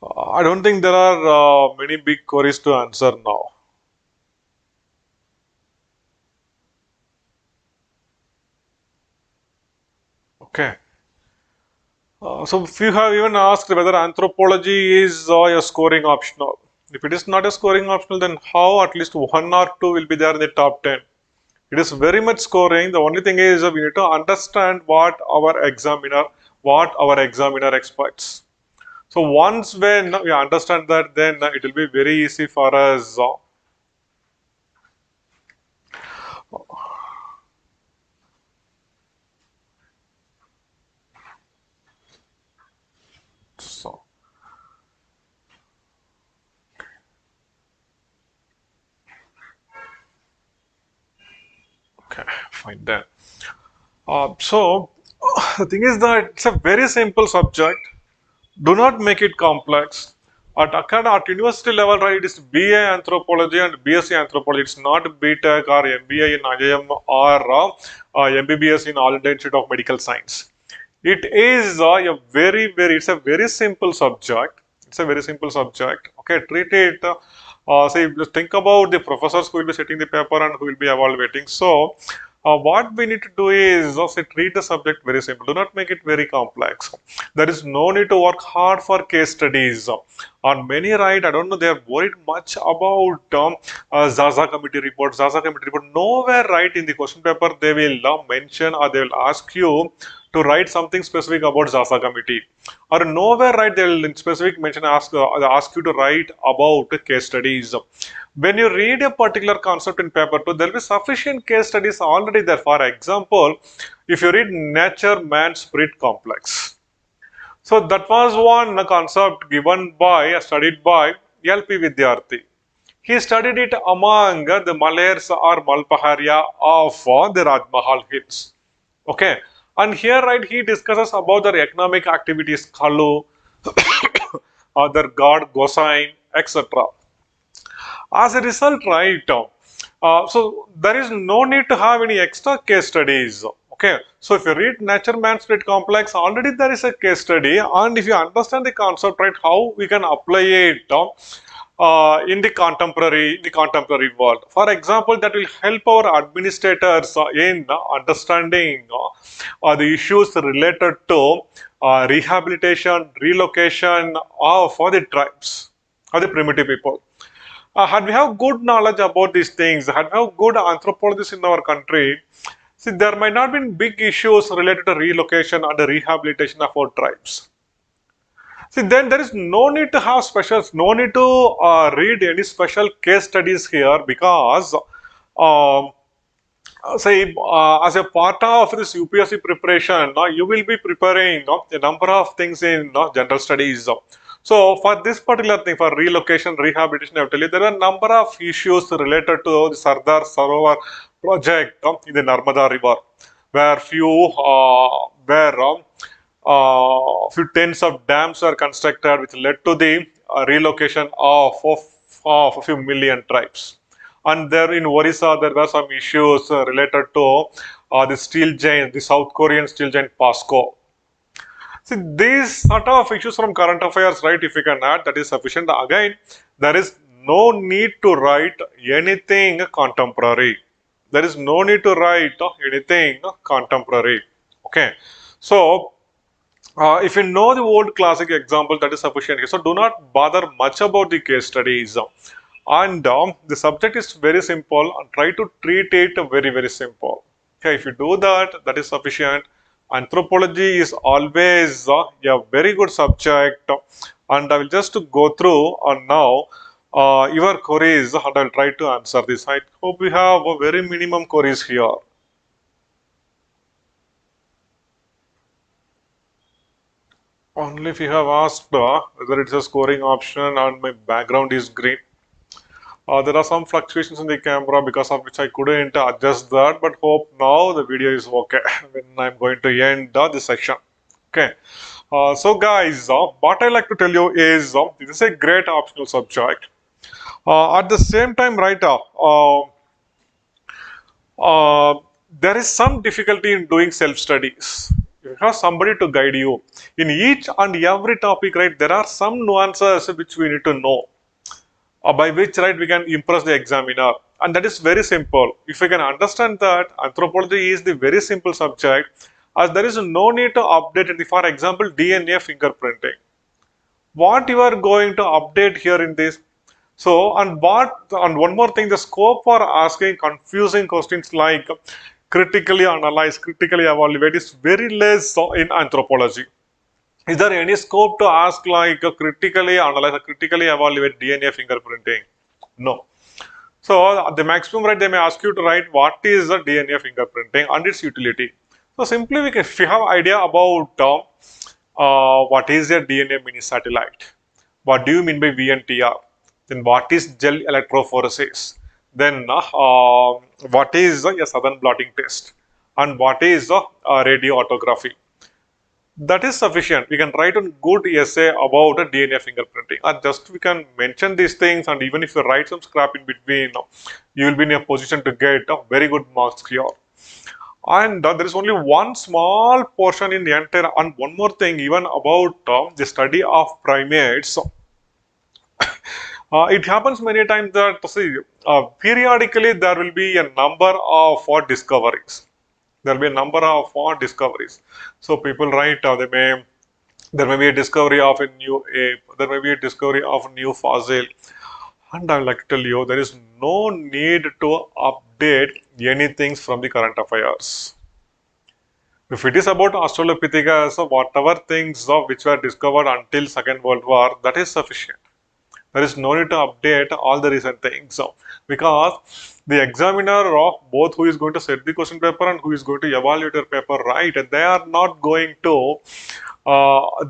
I don't think there are many big queries to answer now. Okay. So few have even asked whether anthropology is a scoring optional. If it is not a scoring optional, then how at least one or two will be there in the top 10? It is very much scoring. The only thing is we need to understand what our examiner expects. So once when we understand that, then it will be very easy for us fine then. So the thing is that it's a very simple subject. Do not make it complex. At university level, right, it is BA Anthropology and BSc Anthropology. It's not BTech or MBA in IIM or MBBS in All India Institute of Medical Science. It is it's a very simple subject. It's a very simple subject. Okay, treat it. Say, just think about the professors who will be setting the paper and who will be evaluating. So, what we need to do is say, treat the subject very simple. Do not make it very complex. There is no need to work hard for case studies. On many, right, I don't know, they are worried much about Zaza committee report. Zaza committee report. Nowhere, right, in the question paper they will mention or they will ask you to write something specific about Zaza committee, or nowhere, right, they will in specific mention ask you to write about case studies. When you read a particular concept in paper 2, there will be sufficient case studies already there. For example, if you read nature man spirit complex, so that was one concept given by studied by LP Vidyarthi. He studied it among the Malays or Malpaharia of the Rajmahal hills. Okay, and here, right, he discusses about their economic activities, Kalu, other god, Gosain, etc. As a result, right, so there is no need to have any extra case studies. Okay, so if you read Nature Man Spirit Complex, already there is a case study, and if you understand the concept, right, how we can apply it in the contemporary world. For example, that will help our administrators in understanding the issues related to rehabilitation, relocation for the tribes or the primitive people. Had we have good knowledge about these things, had we have good anthropologists in our country, see, there might not be big issues related to relocation and the rehabilitation of our tribes. See, then there is no need to have specials, no need to read any special case studies here, because say as a part of this UPSC preparation, you will be preparing a number of things in general studies. So for this particular thing, for relocation, rehabilitation, I will tell you, there are a number of issues related to the Sardar Sarovar project in the Narmada River, where few tens of dams are constructed, which led to the relocation of a few million tribes. And there in Orissa, there were some issues related to the steel giant, the South Korean steel giant POSCO. See, these sort of issues from current affairs, right, if you can add, that is sufficient. Again, there is no need to write anything contemporary. There is no need to write anything contemporary. Okay. So, if you know the old classic example, that is sufficient. So, do not bother much about the case studies. And the subject is very simple, and try to treat it very, very simple. Okay, if you do that, that is sufficient. Anthropology is always a very good subject, and I will just go through now your queries, and I will try to answer this. I hope we have a very minimum queries here. Only if you have asked whether it's a scoring option and my background is green. There are some fluctuations in the camera, because of which I couldn't adjust that, but hope now the video is okay when I'm going to end this section. Okay. So guys, what I like to tell you is this is a great optional subject. At the same time, right, there is some difficulty in doing self-studies. You have somebody to guide you. In each and every topic, right, there are some nuances which we need to know. By which, right, we can impress the examiner, and that is very simple. If we can understand that, anthropology is the very simple subject, as there is no need to update it. For example, DNA fingerprinting, what you are going to update here in this. So, and one more thing, the scope for asking confusing questions like critically analyze, critically evaluate is very less in anthropology. Is there any scope to ask like critically analyze, critically evaluate DNA fingerprinting? No. So at the maximum, right, they may ask you to write what is the DNA fingerprinting and its utility. So simply, if you have idea about what is a DNA mini satellite, what do you mean by VNTR? Then what is gel electrophoresis? Then what is a southern blotting test? and what is radioautography. That is sufficient. We can write a good essay about DNA fingerprinting, and just we can mention these things, and even if you write some scrap in between, you will be in a position to get very good marks here. And there is only one small portion in the entire, and one more thing, even about the study of primates. It happens many times that, see, periodically there will be a number of discoveries. There will be a number of discoveries. So people write, there may be a discovery of a new ape, there may be a discovery of a new fossil. And I would like to tell you, there is no need to update anything from the current affairs. If it is about Australopithecus, whatever things which were discovered until Second World War, that is sufficient. There is no need to update all the recent things. So, because the examiner of both who is going to set the question paper and who is going to evaluate your paper, right, they are not going to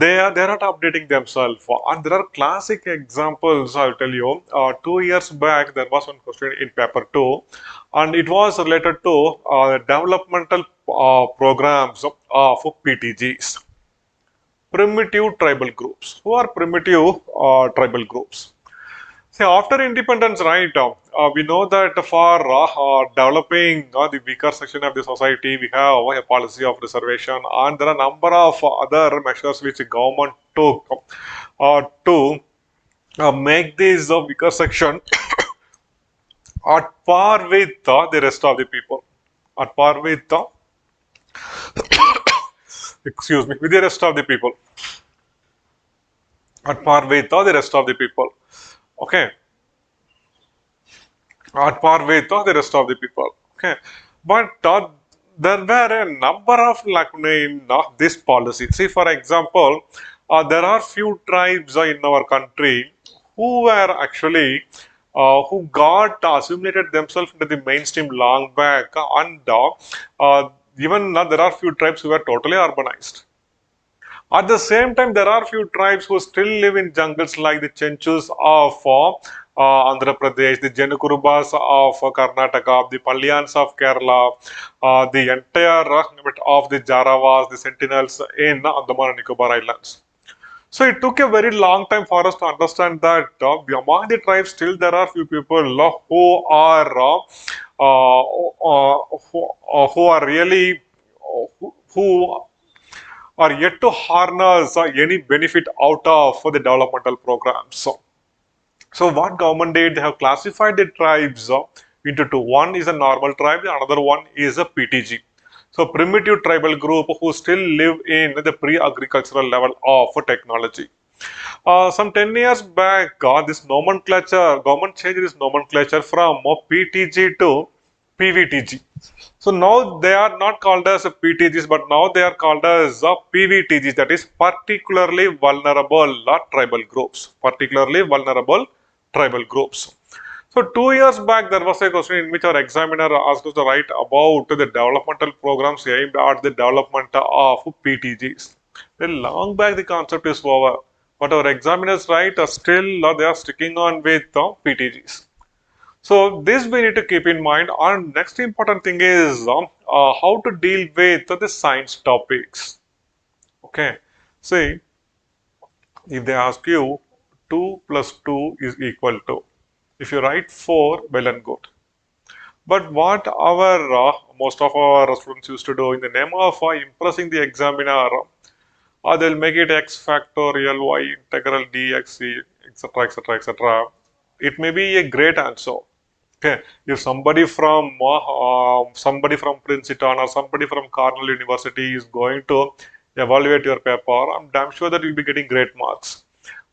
they are not updating themselves. And there are classic examples. I'll tell you. 2 years back there was one question in paper 2, and it was related to developmental programs of PTGs, primitive tribal groups. Who are primitive tribal groups? See, after independence, right, we know that for developing the weaker section of the society, we have a policy of reservation, and there are a number of other measures which the government took to make this weaker section at par with the rest of the people, at par with excuse me, with the rest of the people, at par with the rest of the people. Okay, at par with the rest of the people. Okay, but there were a number of lacunae in this policy. See, for example, there are few tribes in our country who were actually who got assimilated themselves into the mainstream long back, and even there are few tribes who were totally urbanized. At the same time, there are few tribes who still live in jungles, like the Chenchus of Andhra Pradesh, the Janukurubas of Karnataka, the Palyans of Kerala, the entire of the Jarawas, the Sentinels in Andaman and Nicobar Islands. So it took a very long time for us to understand that among the tribes still there are few people who are who are really who are yet to harness any benefit out of the developmental programs. So what government did, they have classified the tribes into two. One is a normal tribe, the another one is a PTG. So primitive tribal group who still live in the pre-agricultural level of technology. Some 10 years back, this nomenclature, government changed this nomenclature from PTG to PVTG. So now they are not called as PTGs, but now they are called as PVTGs, that is particularly vulnerable tribal groups. Particularly vulnerable tribal groups. So 2 years back, there was a question in which our examiner asked us to write about the developmental programs aimed at the development of PTGs. Then long back the concept is over, but our examiners still they are sticking on with PTGs. So this we need to keep in mind. And next important thing is how to deal with the science topics. Okay, see, if they ask you 2 plus 2 is equal to, if you write 4, well and good. But what our most of our students used to do, in the name of impressing the examiner, they'll make it x factorial y integral dx, etc., etc., etc. It may be a great answer. Okay, if somebody from Princeton or somebody from Cornell University is going to evaluate your paper, I'm damn sure that you'll be getting great marks.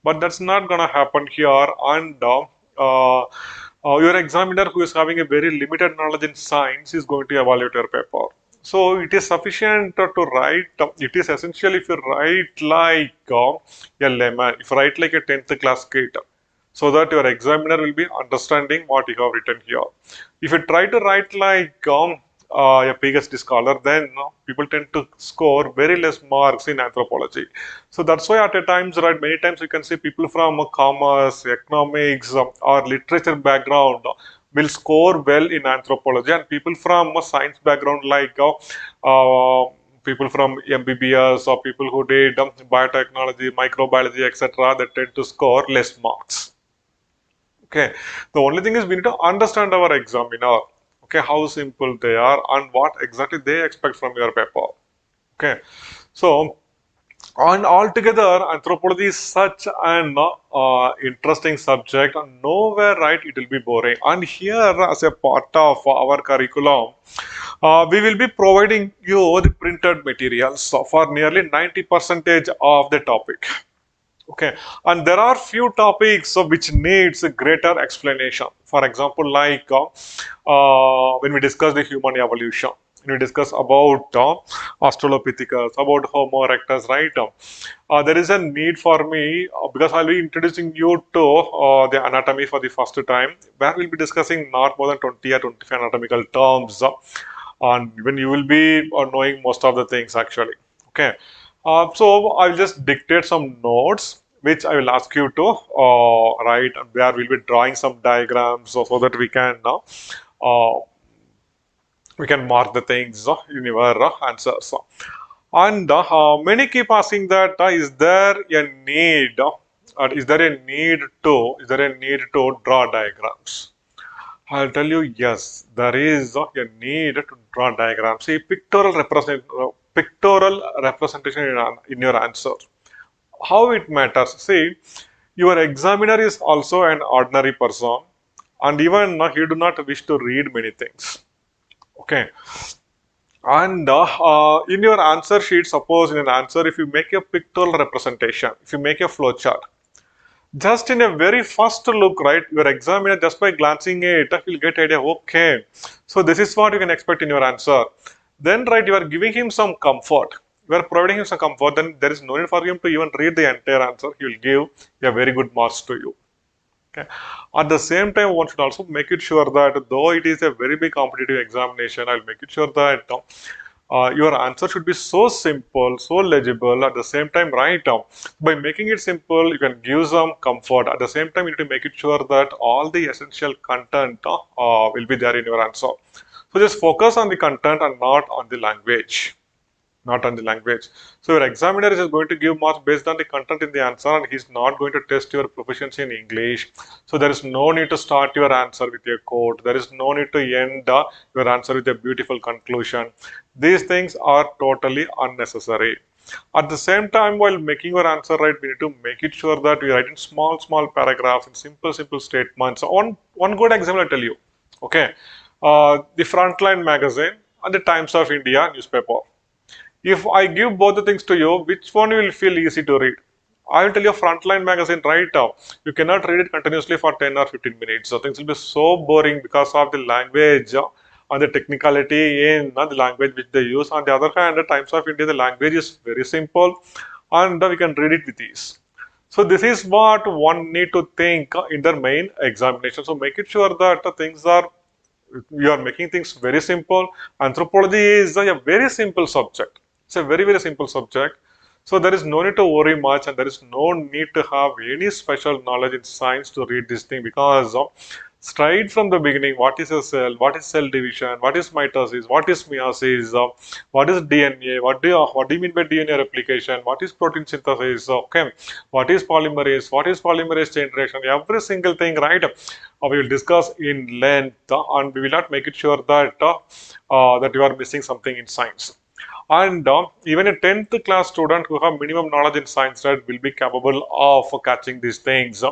But that's not gonna happen here, and your examiner, who is having a very limited knowledge in science, is going to evaluate your paper. So it is sufficient to write. It is essential if you write like a lemon, if you write like a 10th class kid, so that your examiner will be understanding what you have written here. If you try to write like a PhD scholar, then people tend to score very less marks in anthropology. So that's why at a times, many times you can see people from commerce, economics, or literature background will score well in anthropology, and people from a science background like people from MBBS or people who did biotechnology, microbiology, etc., they tend to score less marks. Okay, the only thing is we need to understand our examiner. Okay, how simple they are and what exactly they expect from your paper. Okay, so and altogether, anthropology is such an interesting subject, and nowhere right it will be boring. And here, as a part of our curriculum, we will be providing you the printed materials for nearly 90% of the topic. Okay, and there are few topics which needs a greater explanation. For example, like when we discuss the human evolution, when we discuss about Australopithecus, about Homo erectus, right? There is a need for me because I'll be introducing you to the anatomy for the first time, where we'll be discussing not more than 20 or 25 anatomical terms, and when you will be knowing most of the things actually. Okay. So I'll just dictate some notes which I will ask you to write, and where we'll be drawing some diagrams so that uh, we can mark the things in your answers. And many keep asking that is there a need to draw diagrams? I'll tell you, yes, there is a need to draw diagrams. See, pictorial representation in your answer. How it matters? See, your examiner is also an ordinary person, and even he do not wish to read many things. Okay, and in your answer sheet, suppose in an answer, if you make a pictorial representation, if you make a flow chart, just in a very first look, right, your examiner just by glancing it will get idea, okay, so this is what you can expect in your answer. Then, right, you are giving him some comfort, you are providing him some comfort, then there is no need for him to even read the entire answer. He will give a very good marks to you. Okay. At the same time, one should also make it sure that though it is a very big competitive examination, I'll make it sure that your answer should be so simple, so legible. At the same time, right, by making it simple, you can give some comfort. At the same time, you need to make it sure that all the essential content will be there in your answer. So just focus on the content and not on the language. Not on the language. So your examiner is going to give marks based on the content in the answer, and he's not going to test your proficiency in English. So there is no need to start your answer with a quote. There is no need to end your answer with a beautiful conclusion. These things are totally unnecessary. At the same time, while making your answer right, we need to make it sure that we write in small paragraphs, in simple statements. So one good example I'll tell you. Okay, the Frontline magazine and the Times of India newspaper. If I give both the things to you, which one will feel easy to read? I will tell you Frontline magazine right now. You cannot read it continuously for 10 or 15 minutes. So things will be so boring because of the language and the technicality in the language which they use. On the other hand, the Times of India, the language is very simple and we can read it with ease. So this is what one need to think in their main examination. So make it sure that you are making things very simple. Anthropology is a very simple subject. It's a very simple subject. So there is no need to worry much, and there is no need to have any special knowledge in science to read this thing, because straight from the beginning, what is a cell, what is cell division, what is mitosis, what is meiosis, what is DNA, what do you mean by DNA replication, what is protein synthesis, okay, what is polymerase chain reaction, every single thing, right? We will discuss in length, and we will not make it sure that that you are missing something in science. And even a 10th class student who have minimum knowledge in science, right, will be capable of catching these things.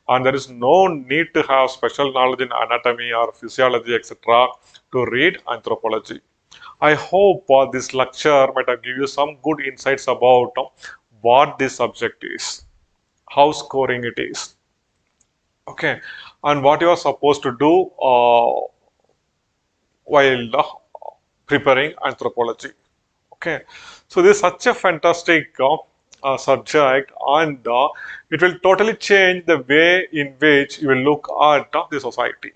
And there is no need to have special knowledge in anatomy or physiology, etc., to read anthropology. I hope this lecture might have given you some good insights about what this subject is, how scoring it is, okay, and what you are supposed to do while preparing anthropology. Okay, so this is such a fantastic subject, and it will totally change the way in which you will look at the society.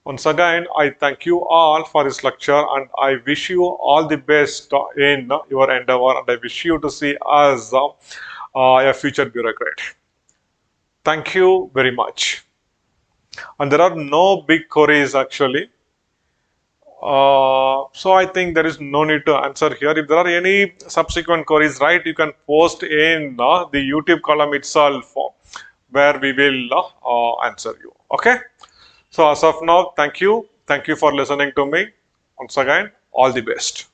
Once again, I thank you all for this lecture, and I wish you all the best in your endeavor, and I wish you to see as a future bureaucrat. Thank you very much. And there are no big queries actually. So I think there is no need to answer here. If there are any subsequent queries, right, you can post in the YouTube column itself where we will answer you. Okay. So as of now, thank you. Thank you for listening to me. Once again, all the best.